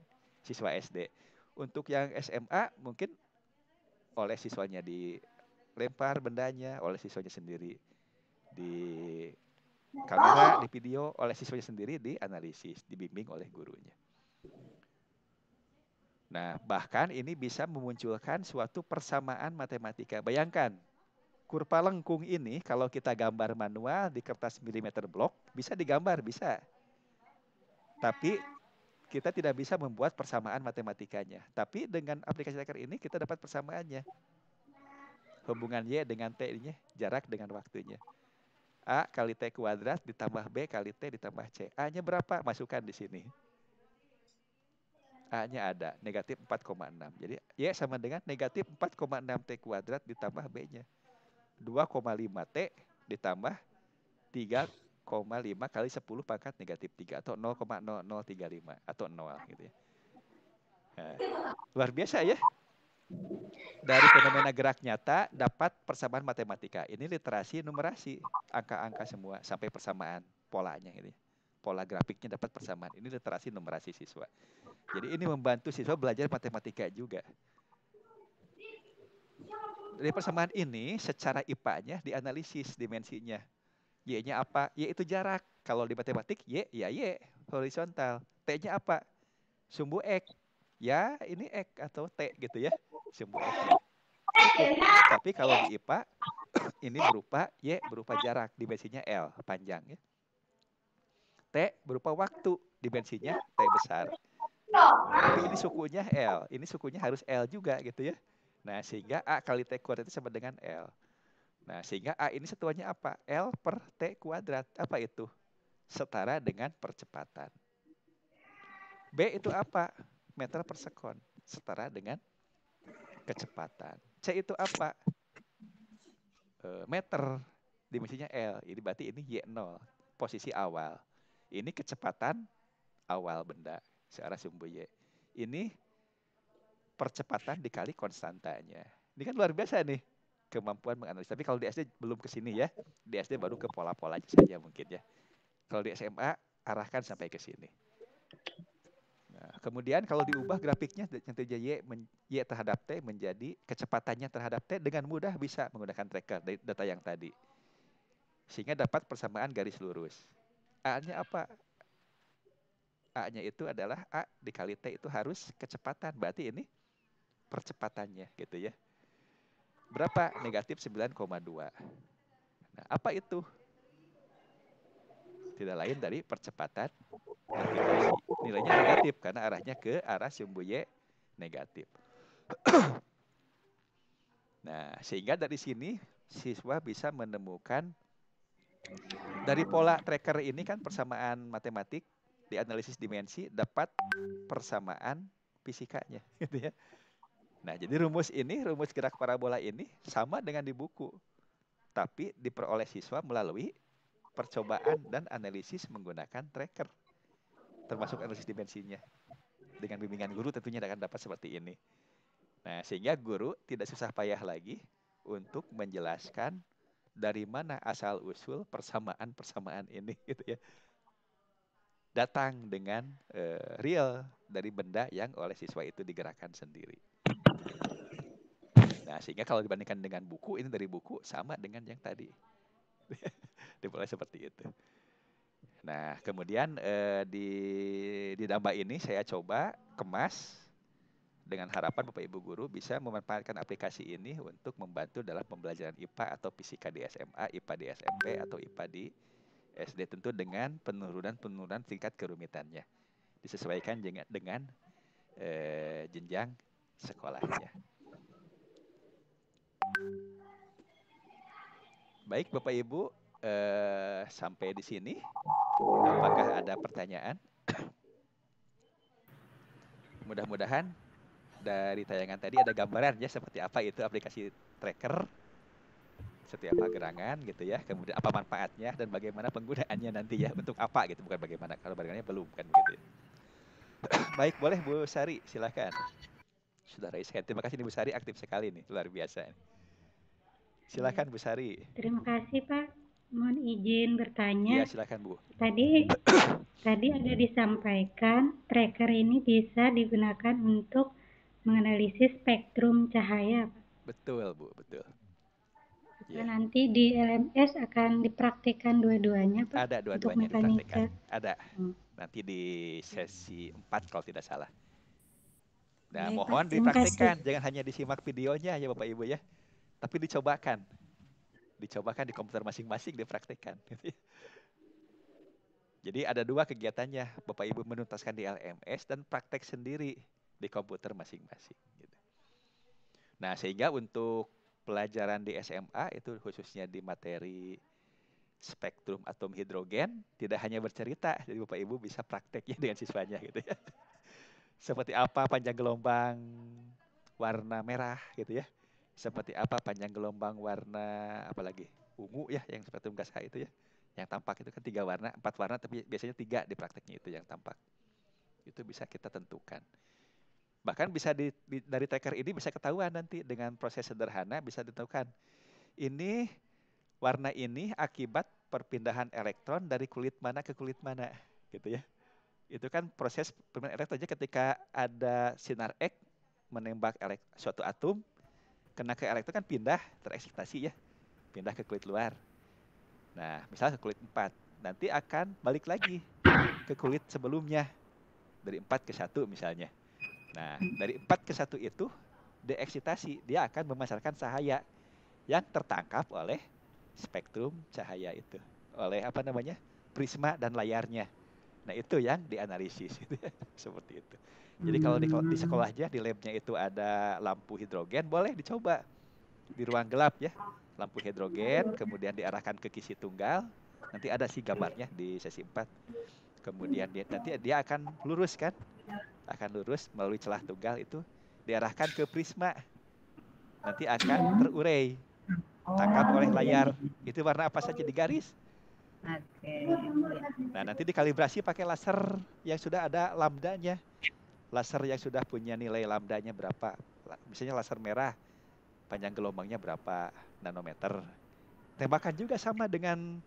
siswa SD, untuk yang SMA mungkin oleh siswanya dilempar bendanya, oleh siswanya sendiri di kamera, di video, oleh siswanya sendiri dianalisis, dibimbing oleh gurunya. Nah, bahkan ini bisa memunculkan suatu persamaan matematika. Bayangkan, kurva lengkung ini kalau kita gambar manual di kertas milimeter blok, bisa digambar, bisa. Tapi kita tidak bisa membuat persamaan matematikanya. Tapi dengan aplikasi tracker ini kita dapat persamaannya. Hubungan Y dengan T-nya, jarak dengan waktunya. A kali T kuadrat ditambah B kali T ditambah C. A-nya berapa? Masukkan di sini. A-nya ada, negatif 4,6. Jadi Y sama dengan negatif 4,6 T kuadrat ditambah B-nya. 2,5 T ditambah 3,5 kali 10 pangkat negatif 3 atau 0,0035 atau 0 gitu ya. Nah, luar biasa ya. Dari fenomena gerak nyata dapat persamaan matematika. Ini literasi numerasi, angka-angka semua sampai persamaan polanya gitu ya. Pola grafiknya dapat persamaan. Ini literasi numerasi siswa. Jadi ini membantu siswa belajar matematika juga. Dari persamaan ini secara IPA-nya dianalisis dimensinya. Y-nya apa? Y itu jarak. Kalau di matematik Y, ya Y, horizontal. T-nya apa? Sumbu X. Ya ini X atau T gitu ya. Sumbu X-nya. Tapi kalau di IPA ini berupa Y berupa jarak, dimensinya L, panjang ya. T berupa waktu, dimensinya T besar. Tapi ini sukunya L, ini sukunya harus L juga gitu ya. Nah, sehingga A kali T kuadrat itu sama dengan L. Nah, sehingga A ini satuannya apa? L per T kuadrat. Apa itu? Setara dengan percepatan. B itu apa? Meter per sekon. Setara dengan kecepatan. C itu apa? Meter. Dimensinya L. Ini berarti ini Y0. Posisi awal. Ini kecepatan awal benda. Searah sumbu Y. Ini percepatan dikali konstantanya. Ini kan luar biasa nih. Kemampuan menganalisis. Tapi kalau di SD belum ke sini ya. Di SD baru ke pola-pola saja mungkin ya. Kalau di SMA arahkan sampai ke sini. Nah, kemudian kalau diubah grafiknya yang terjadi Y terhadap T menjadi kecepatannya terhadap T dengan mudah bisa menggunakan tracker dari data yang tadi. Sehingga dapat persamaan garis lurus. A-nya apa? A-nya itu adalah A dikali T itu harus kecepatan. Berarti ini percepatannya gitu ya. Berapa? Negatif 9,2. Nah, apa itu? Tidak lain dari percepatan aktivasi. Nilainya negatif karena arahnya ke arah sumbu Y negatif. Nah, sehingga dari sini siswa bisa menemukan dari pola tracker ini kan persamaan matematik, dianalisis dimensi, dapat persamaan fisikanya gitu ya. Nah, jadi rumus gerak parabola ini sama dengan di buku. Tapi diperoleh siswa melalui percobaan dan analisis menggunakan tracker. Termasuk analisis dimensinya. Dengan bimbingan guru tentunya akan dapat seperti ini. Nah, sehingga guru tidak susah payah lagi untuk menjelaskan dari mana asal-usul persamaan-persamaan ini gitu ya. Datang dengan real dari benda yang oleh siswa itu digerakkan sendiri. Nah, sehingga kalau dibandingkan dengan buku, ini dari buku sama dengan yang tadi. Dimulai seperti itu. Nah, kemudian di Damba ini saya coba kemas dengan harapan Bapak Ibu Guru bisa memanfaatkan aplikasi ini untuk membantu dalam pembelajaran IPA atau fisika di SMA, IPA di SMP, atau IPA di SD. Tentu dengan penurunan tingkat kerumitannya. Disesuaikan dengan jenjang sekolahnya. Baik Bapak Ibu, sampai di sini. Apakah ada pertanyaan? Mudah-mudahan dari tayangan tadi ada gambaran ya seperti apa itu aplikasi tracker, seperti apa gerangan gitu ya, kemudian apa manfaatnya dan bagaimana penggunaannya nanti ya, untuk apa gitu, bukan bagaimana, kalau barangnya belum kan begitu ya. Baik, boleh Bu Sari, silakan. Sudah raise hand. Terima kasih nih Bu Sari, aktif sekali nih, luar biasa. Silakan Bu Sari. Terima kasih Pak. Mohon izin bertanya. Iya, silakan Bu. Tadi ada disampaikan tracker ini bisa digunakan untuk menganalisis spektrum cahaya, Pak. Betul Bu, betul. Ya. Nanti di LMS akan dipraktikkan dua-duanya Pak. Ada dua-duanya dipraktikkan. Ada. Nanti di sesi 4 kalau tidak salah. Nah, Baik, Pak. mohon Terima kasih. dipraktikkan, jangan hanya disimak videonya ya Bapak Ibu ya, tapi dicobakan di komputer masing-masing dipraktikkan. Jadi ada 2 kegiatannya, Bapak Ibu menuntaskan di LMS dan praktek sendiri di komputer masing-masing. Gitu. Nah, sehingga untuk pelajaran di SMA itu khususnya di materi spektrum atom hidrogen tidak hanya bercerita, jadi Bapak Ibu bisa prakteknya dengan siswanya gitu ya. Seperti apa panjang gelombang warna merah gitu ya. Seperti apa panjang gelombang warna apalagi ungu ya yang spektrum gas H itu ya. Yang tampak itu kan 3 warna, 4 warna tapi biasanya 3 di prakteknya itu yang tampak. Itu bisa kita tentukan. Bahkan bisa dari tracker ini bisa ketahuan nanti dengan proses sederhana bisa ditentukan. Ini warna ini akibat perpindahan elektron dari kulit mana ke kulit mana gitu ya. Itu kan proses perpindahan elektron aja ketika ada sinar X menembak suatu atom kena ke elektron kan pindah tereksitasi ya. Pindah ke kulit luar. Nah, misalnya ke kulit 4, nanti akan balik lagi ke kulit sebelumnya. Dari 4 ke 1 misalnya. Nah, dari 4 ke 1 itu deeksitasi, dia akan memancarkan cahaya yang tertangkap oleh spektrum cahaya itu. Oleh apa namanya? Prisma dan layarnya. Nah, itu yang dianalisis gitu ya. Seperti itu. Jadi kalau di sekolahnya, di labnya itu ada lampu hidrogen, boleh dicoba di ruang gelap ya. Lampu hidrogen, kemudian diarahkan ke kisi tunggal. Nanti ada sih gambarnya di sesi 4. Kemudian nanti dia akan lurus kan? Akan lurus melalui celah tunggal itu diarahkan ke prisma. Nanti akan terurai. Tangkap oleh layar. Itu warna apa saja di garis. Nah, nanti dikalibrasi pakai laser yang sudah ada lambdanya. Laser yang sudah punya nilai lambdanya berapa. Misalnya laser merah, panjang gelombangnya berapa nanometer. Tembakan juga sama dengan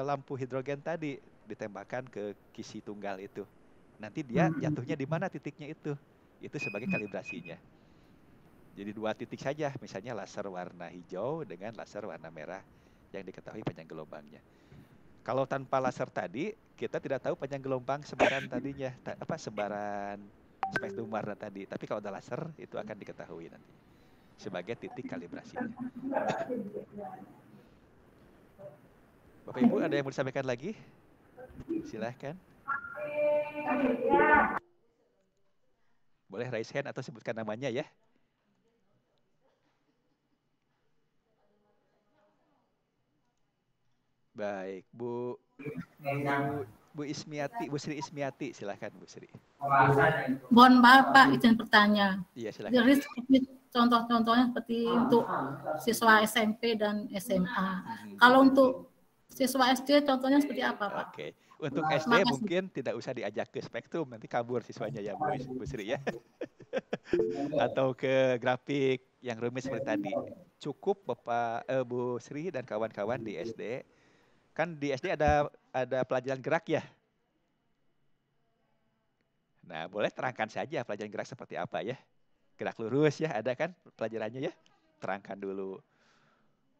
lampu hidrogen tadi, ditembakkan ke kisi tunggal itu. Nanti dia jatuhnya di mana titiknya itu sebagai kalibrasinya. Jadi 2 titik saja, misalnya laser warna hijau dengan laser warna merah yang diketahui panjang gelombangnya. Kalau tanpa laser tadi, kita tidak tahu panjang gelombang sebaran tadinya, sebaran spektrum warna tadi. Tapi kalau ada laser, itu akan diketahui nanti sebagai titik kalibrasinya. Bapak Ibu ada yang mau disampaikan lagi? Silahkan. Boleh raise hand atau sebutkan namanya ya. Baik, Bu Ismiati, Bu Sri Ismiati, silahkan Bu Sri. Mohon maaf Pak, izin bertanya. Iya silakan. Jadi seperti contoh-contohnya seperti untuk siswa SMP dan SMA. Kalau untuk siswa SD contohnya seperti apa Pak? Oke, untuk SD mungkin tidak usah diajak ke spektrum, nanti kabur siswanya ya Bu Sri ya. Atau ke grafik yang rumit seperti tadi. Cukup Bapak Bu Sri dan kawan-kawan di SD. Kan di SD ada pelajaran gerak ya. Nah, boleh terangkan saja pelajaran gerak seperti apa ya. Gerak lurus ya, ada kan pelajarannya ya. Terangkan dulu.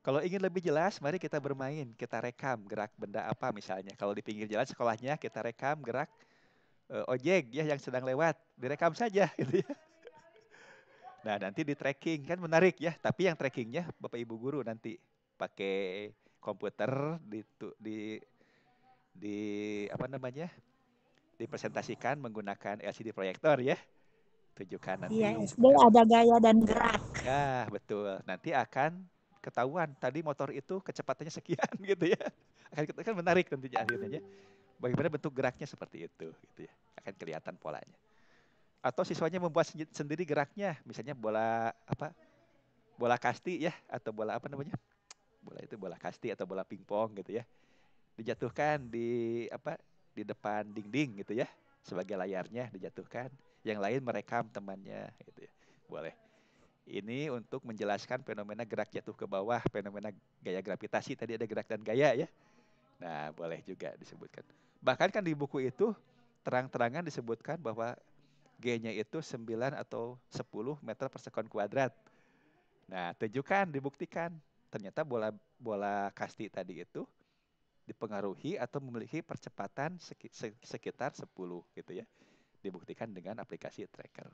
Kalau ingin lebih jelas, mari kita bermain. Kita rekam gerak benda apa misalnya. Kalau di pinggir jalan sekolahnya, kita rekam gerak ojek ya yang sedang lewat. Direkam saja gitu ya. Nah, nanti di tracking. Kan menarik ya. Tapi yang trackingnya Bapak Ibu Guru nanti pakai komputer apa namanya? Dipresentasikan menggunakan LCD proyektor ya. Tunjukkan nanti. Iya, SD ada gaya dan gerak. Ya, betul. Nanti akan ketahuan tadi motor itu kecepatannya sekian gitu ya. Akan menarik tentunya akhirnya. Bagaimana bentuk geraknya seperti itu gitu ya. Akan kelihatan polanya. Atau siswanya membuat sendiri geraknya, misalnya bola kasti ya atau bola apa namanya? Bola kasti atau bola pingpong gitu ya. Dijatuhkan di depan dinding gitu ya, sebagai layarnya dijatuhkan. Yang lain merekam temannya gitu ya. Boleh. Ini untuk menjelaskan fenomena gerak jatuh ke bawah, fenomena gaya gravitasi, tadi ada gerak dan gaya ya. Nah, boleh juga disebutkan. Bahkan kan di buku itu terang-terangan disebutkan bahwa G-nya itu 9 atau 10 meter per sekon kuadrat. Nah, tunjukkan, dibuktikan. Ternyata bola kasti tadi itu dipengaruhi atau memiliki percepatan sekitar 10 gitu ya. dibuktikan dengan aplikasi tracker.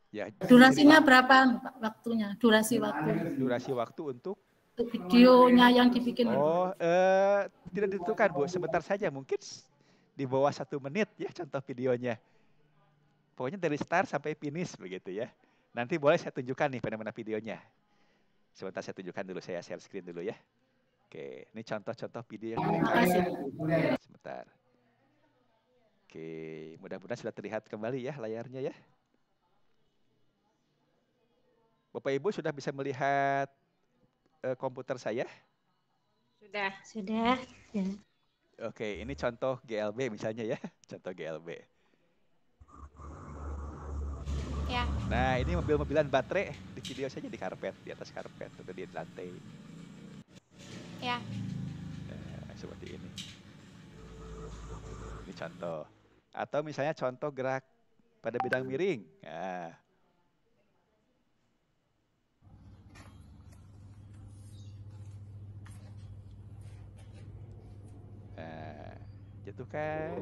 Ya, durasinya berapa waktunya? Durasi waktu. Durasi waktu untuk videonya yang dibikin. Oh, tidak ditentukan Bu, sebentar saja, mungkin di bawah 1 menit ya contoh videonya. Pokoknya dari start sampai finish begitu ya. Nanti boleh saya tunjukkan nih fenomena videonya. Sebentar saya tunjukkan dulu, saya share screen dulu ya. Oke, ini contoh-contoh video yang direkam. Sebentar. Oke, mudah-mudahan sudah terlihat kembali ya layarnya ya. Bapak Ibu sudah bisa melihat komputer saya? Sudah. Ya. Oke, ini contoh GLB misalnya ya, contoh GLB. Ya. Nah, ini mobil-mobilan baterai di video saja di karpet, di atas karpet atau di lantai. Ya. Nah, seperti ini. Ini contoh. Atau misalnya contoh gerak pada bidang miring. Nah, jatuhkan.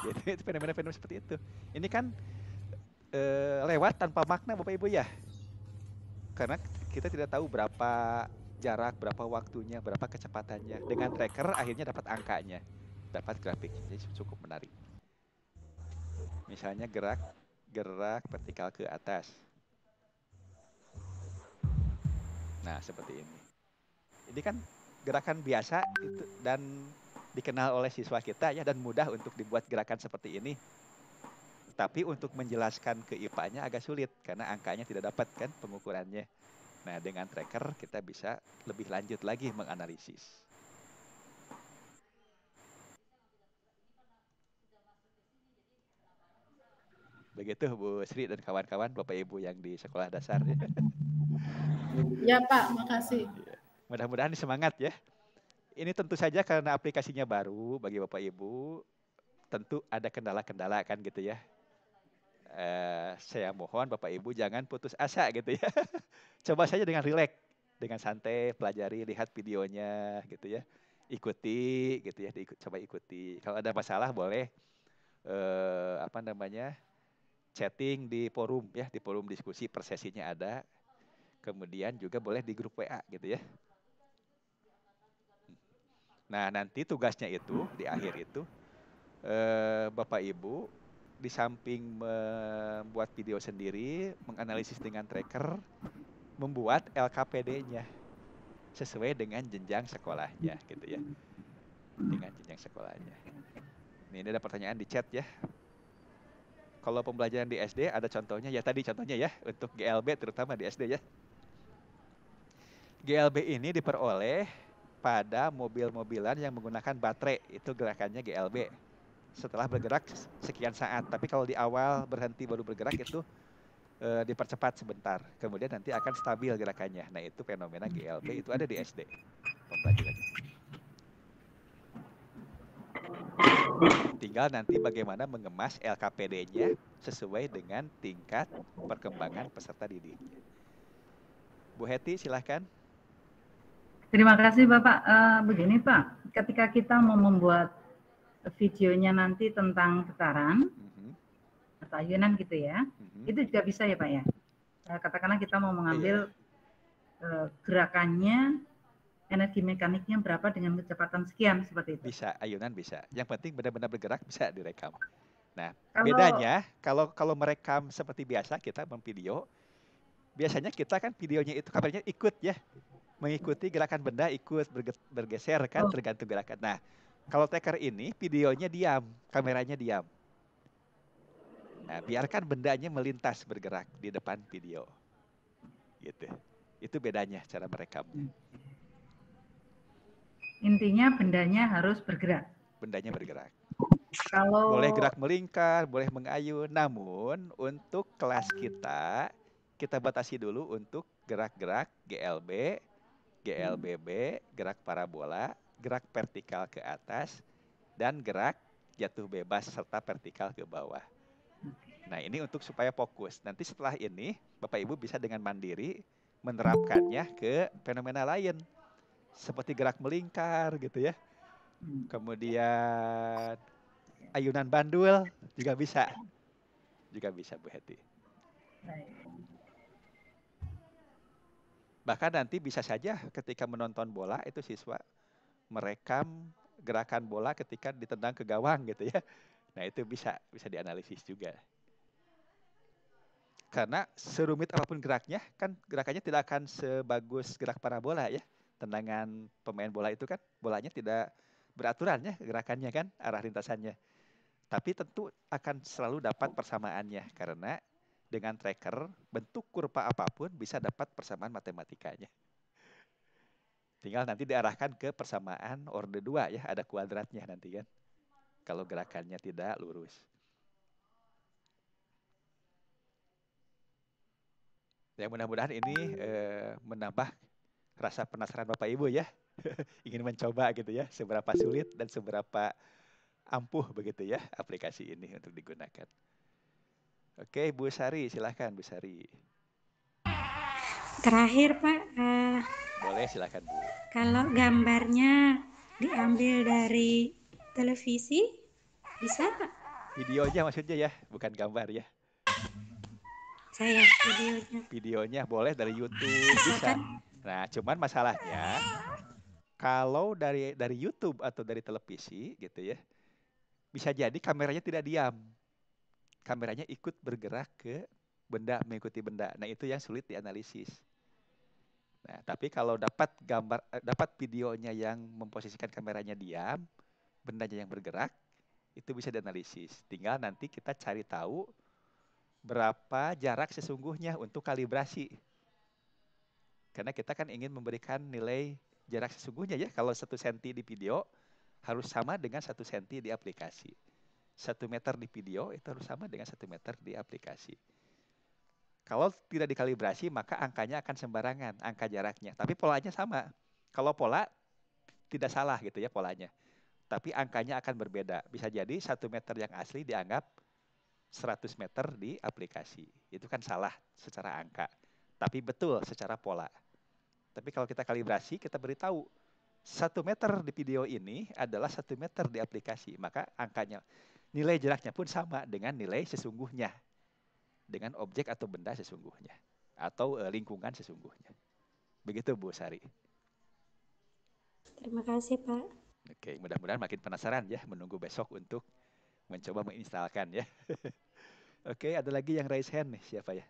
Jadi itu fenomena-fenomena seperti itu. Ini kan lewat tanpa makna Bapak Ibu ya. Karena kita tidak tahu berapa jarak, berapa waktunya, berapa kecepatannya. Dengan tracker akhirnya dapat angkanya, dapat grafiknya. Jadi cukup menarik. Misalnya gerak vertikal ke atas. Nah, seperti ini. Ini kan gerakan biasa itu dan dikenal oleh siswa kita ya, dan mudah untuk dibuat gerakan seperti ini. Tapi untuk menjelaskan ke IPA-nya agak sulit karena angkanya tidak dapat kan pengukurannya. Nah, dengan tracker kita bisa lebih lanjut lagi menganalisis. Begitu Bu Sri dan kawan-kawan Bapak Ibu yang di sekolah dasar ya. Ya Pak, makasih. Mudah-mudahan semangat ya. Ini tentu saja karena aplikasinya baru bagi Bapak Ibu, tentu ada kendala-kendala kan gitu ya. Saya mohon Bapak Ibu jangan putus asa gitu ya. Coba saja dengan rileks, dengan santai, pelajari, lihat videonya gitu ya. Ikuti gitu ya, coba ikuti. Kalau ada masalah boleh chatting di forum ya, di forum diskusi per sesinya ada. Kemudian juga boleh di grup WA gitu ya. Nah, nanti tugasnya itu di akhir itu Bapak Ibu di samping membuat video sendiri, menganalisis dengan tracker, membuat LKPD-nya sesuai dengan jenjang sekolahnya gitu ya. Dengan jenjang sekolahnya. Ini ada pertanyaan di chat ya. Kalau pembelajaran di SD ada contohnya ya, tadi contohnya ya untuk GLB terutama di SD ya. GLB ini diperoleh pada mobil-mobilan yang menggunakan baterai, itu gerakannya GLB. Setelah bergerak sekian saat, tapi kalau di awal berhenti baru bergerak itu dipercepat sebentar, kemudian nanti akan stabil gerakannya. Nah, itu fenomena GLB, itu ada di SD pembelajarannya. Tinggal nanti bagaimana mengemas LKPD-nya sesuai dengan tingkat perkembangan peserta didiknya. Bu Heti, silahkan. Terima kasih Bapak. Begini Pak, ketika kita mau membuat videonya nanti tentang getaran atau ayunan gitu ya, itu juga bisa ya Pak ya. Katakanlah kita mau mengambil gerakannya, energi mekaniknya berapa dengan kecepatan sekian seperti itu. Bisa, ayunan bisa. Yang penting benar-benar bergerak bisa direkam. Nah, bedanya kalau merekam seperti biasa kita memvideo, biasanya kita kan videonya itu kabarnya ikut ya, mengikuti gerakan benda, ikut bergeser kan tergantung gerakan. Nah, kalau tracker ini videonya diam, kameranya diam. Nah, biarkan bendanya melintas bergerak di depan video. Gitu. Itu bedanya cara merekamnya. Intinya bendanya harus bergerak. Bendanya bergerak. Kalau boleh gerak melingkar, boleh mengayun, namun untuk kelas kita batasi dulu untuk gerak-gerak GLB, GLBB, gerak parabola, gerak vertikal ke atas, dan gerak jatuh bebas serta vertikal ke bawah. Nah, ini untuk supaya fokus. Nanti setelah ini, Bapak Ibu bisa dengan mandiri menerapkannya ke fenomena lain. Seperti gerak melingkar gitu ya. Kemudian ayunan bandul juga bisa. Juga bisa Bu Heti. Bahkan nanti bisa saja ketika menonton bola itu siswa merekam gerakan bola ketika ditendang ke gawang gitu ya. Nah itu bisa dianalisis juga. Karena serumit apapun geraknya, kan gerakannya tidak akan sebagus gerak parabola ya. Tendangan pemain bola itu kan bolanya tidak beraturan ya gerakannya kan, arah lintasannya. Tapi tentu akan selalu dapat persamaannya karena dengan tracker bentuk kurva apapun bisa dapat persamaan matematikanya. Tinggal nanti diarahkan ke persamaan orde 2 ya, ada kuadratnya nanti kan. Kalau gerakannya tidak lurus. Ya mudah-mudahan ini menambah rasa penasaran Bapak Ibu ya. Ingin mencoba gitu ya, seberapa sulit dan seberapa ampuh begitu ya aplikasi ini untuk digunakan. Oke, Bu Sari, silahkan Bu Sari. Terakhir Pak, boleh silahkan Bu. Kalau gambarnya diambil dari televisi, bisa Pak? Videonya maksudnya ya, bukan gambar ya. Saya videonya. Videonya boleh dari YouTube, bisa. Nah, cuman masalahnya kalau dari YouTube atau dari televisi gitu ya, bisa jadi kameranya tidak diam. Kameranya ikut bergerak ke benda, mengikuti benda. Nah, itu yang sulit dianalisis. Nah, tapi kalau dapat videonya yang memposisikan kameranya diam, bendanya yang bergerak, itu bisa dianalisis. Tinggal nanti kita cari tahu berapa jarak sesungguhnya untuk kalibrasi. Karena kita kan ingin memberikan nilai jarak sesungguhnya ya. Kalau 1 cm di video harus sama dengan 1 cm di aplikasi. 1 meter di video itu harus sama dengan 1 meter di aplikasi. Kalau tidak dikalibrasi maka angkanya akan sembarangan, angka jaraknya. Tapi polanya sama. Kalau pola tidak salah gitu ya polanya. Tapi angkanya akan berbeda. Bisa jadi 1 meter yang asli dianggap 100 meter di aplikasi. Itu kan salah secara angka. Tapi betul secara pola. Tapi kalau kita kalibrasi, kita beritahu 1 meter di video ini adalah 1 meter di aplikasi. Maka angkanya, nilai jaraknya pun sama dengan nilai sesungguhnya. Dengan objek atau benda sesungguhnya. Atau lingkungan sesungguhnya. Begitu Bu Sari. Terima kasih Pak. Oke, mudah-mudahan makin penasaran ya menunggu besok untuk mencoba menginstalkan ya. Oke, ada lagi yang raise hand nih, siapa ya?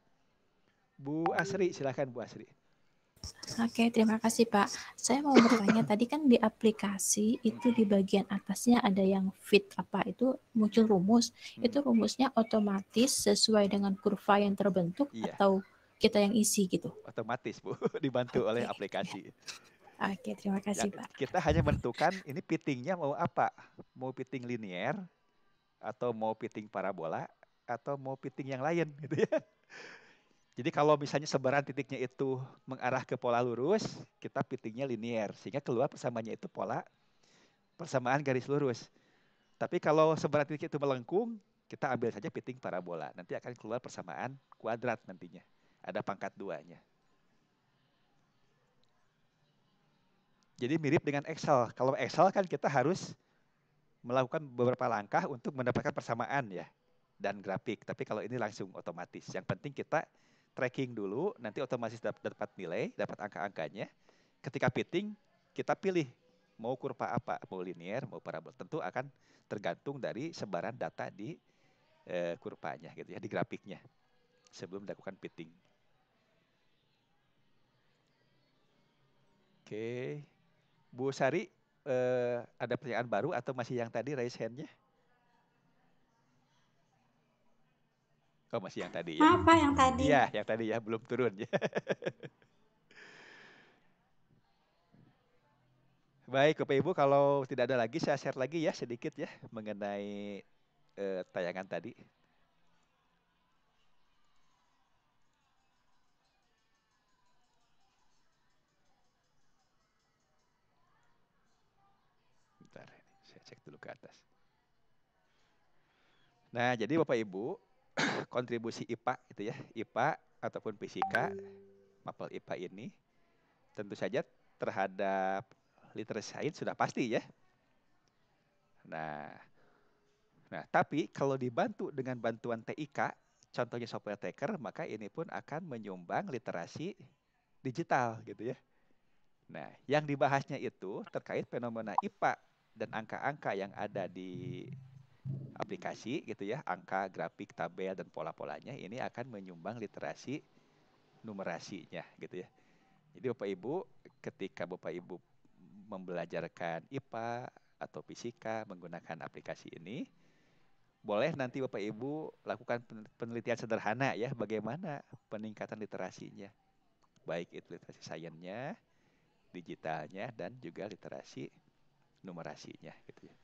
Bu Asri, silakan Bu Asri. Oke, terima kasih Pak. Saya mau bertanya, tadi kan di aplikasi itu di bagian atasnya ada yang fit apa itu muncul rumus. Itu rumusnya otomatis sesuai dengan kurva yang terbentuk atau kita yang isi gitu? Otomatis Bu, dibantu oleh aplikasi. Oke, terima kasih Pak. Kita hanya menentukan ini pittingnya mau apa. Mau pitting linear, atau mau pitting parabola, atau mau pitting yang lain gitu ya. Jadi kalau misalnya sebaran titiknya itu mengarah ke pola lurus, kita pittingnya linear. Sehingga keluar persamaannya itu pola persamaan garis lurus. Tapi kalau sebaran titik itu melengkung, kita ambil saja pitting parabola. Nanti akan keluar persamaan kuadrat nantinya. Ada pangkat 2-nya. Jadi mirip dengan Excel. Kalau Excel kan kita harus melakukan beberapa langkah untuk mendapatkan persamaan ya. Dan grafik. Tapi kalau ini langsung otomatis. Yang penting kita tracking dulu, nanti otomatis dapat nilai, dapat angka-angkanya. Ketika fitting, kita pilih mau kurva apa, mau linear, mau parabol. Tentu akan tergantung dari sebaran data di kurvanya gitu ya, di grafiknya sebelum dilakukan fitting. Oke, Bu Sari, ada pertanyaan baru atau masih yang tadi raise hand-nya? Oh masih yang tadi ya? Apa yang tadi? Iya yang tadi ya, belum turun ya. Baik Bapak Ibu, kalau tidak ada lagi saya share lagi ya sedikit ya mengenai tayangan tadi. Bentar, saya cek dulu ke atas. Nah jadi Bapak Ibu, kontribusi IPA itu ya, IPA ataupun fisika, mapel IPA ini tentu saja terhadap literacy science sudah pasti ya. Nah, Nah, tapi kalau dibantu dengan bantuan TIK, contohnya software tracker, maka ini pun akan menyumbang literasi digital gitu ya. Nah, yang dibahasnya itu terkait fenomena IPA dan angka-angka yang ada di aplikasi gitu ya, angka, grafik, tabel, dan pola-polanya ini akan menyumbang literasi numerasinya gitu ya. Jadi Bapak Ibu, ketika Bapak Ibu membelajarkan IPA atau fisika menggunakan aplikasi ini, boleh nanti Bapak Ibu lakukan penelitian sederhana ya, bagaimana peningkatan literasinya. Baik itu literasi sainsnya, digitalnya, dan juga literasi numerasinya gitu ya.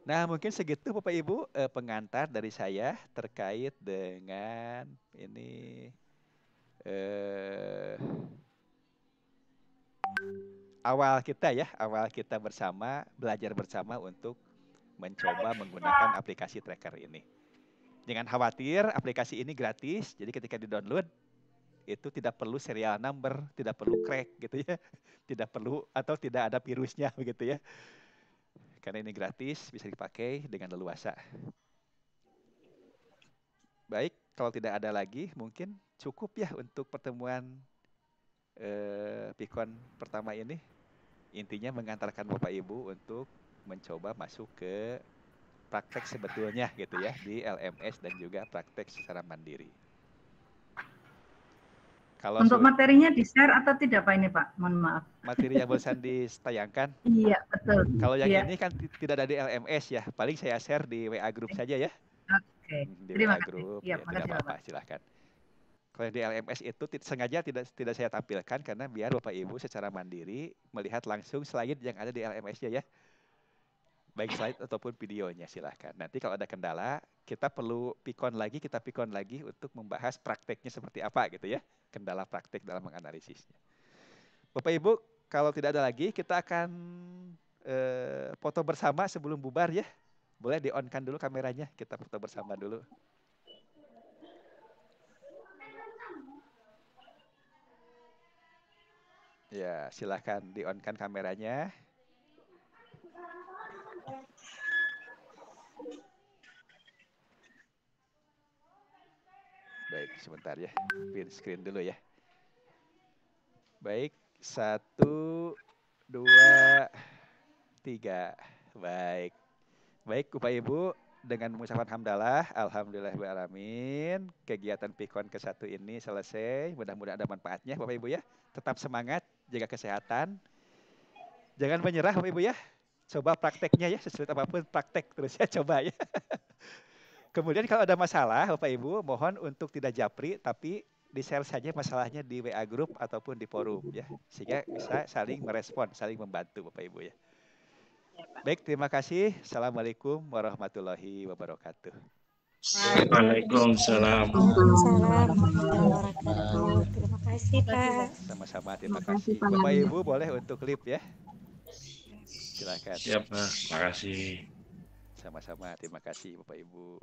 Nah, mungkin segitu Bapak Ibu pengantar dari saya terkait dengan ini awal kita bersama, belajar bersama untuk mencoba menggunakan aplikasi tracker ini. Jangan khawatir, aplikasi ini gratis, jadi ketika di-download itu tidak perlu serial number, tidak perlu crack gitu ya, tidak perlu atau tidak ada virusnya begitu ya. Karena ini gratis, bisa dipakai dengan leluasa. Baik, kalau tidak ada lagi, mungkin cukup ya untuk pertemuan Pikon pertama ini. Intinya mengantarkan Bapak Ibu untuk mencoba masuk ke praktek sebetulnya gitu ya, di LMS dan juga praktek secara mandiri. Kalau untuk materinya di-share atau tidak Pak ini Pak? Mohon maaf. Materi yang barusan ditayangkan? Iya, betul. Kalau yang ini kan tidak ada di LMS ya, paling saya share di WA Group saja ya. Oke, di terima WA kasih. Group, Ya, ya, tidak apa-apa, silahkan. Kalau di LMS itu sengaja tidak saya tampilkan karena biar Bapak Ibu secara mandiri melihat langsung slide yang ada di LMS-nya ya. Baik slide ataupun videonya, silahkan. Nanti kalau ada kendala, kita pikon lagi untuk membahas prakteknya seperti apa gitu ya. Kendala praktek dalam menganalisisnya. Bapak Ibu, kalau tidak ada lagi, kita akan foto bersama sebelum bubar ya. Boleh di-on-kan dulu kameranya, kita foto bersama dulu. Ya, silahkan di-on-kan kameranya. Baik, sebentar ya. Print screen dulu ya. Baik, 1, 2, 3. Baik. Baik, Bapak Ibu, dengan mengucapkan hamdalah, alhamdulillahirrahmanirrahim, kegiatan Pikon ke-1 ini selesai. Mudah-mudahan ada manfaatnya Bapak Ibu ya. Tetap semangat, jaga kesehatan. Jangan menyerah Bapak Ibu ya. Coba prakteknya ya, sesulit apapun praktek terus ya, coba ya. Kemudian kalau ada masalah Bapak Ibu, mohon untuk tidak japri, tapi di-share saja masalahnya di WA Group ataupun di forum ya. Sehingga bisa saling merespon, saling membantu Bapak Ibu ya. Baik, terima kasih. Assalamualaikum warahmatullahi wabarakatuh. Waalaikumsalam warahmatullahi wabarakatuh. Terima kasih Pak. Sama-sama, terima kasih. Bapak Ibu boleh untuk klip ya. Silakan. Siap, Pak. Terima kasih. Sama-sama, terima kasih Bapak Ibu.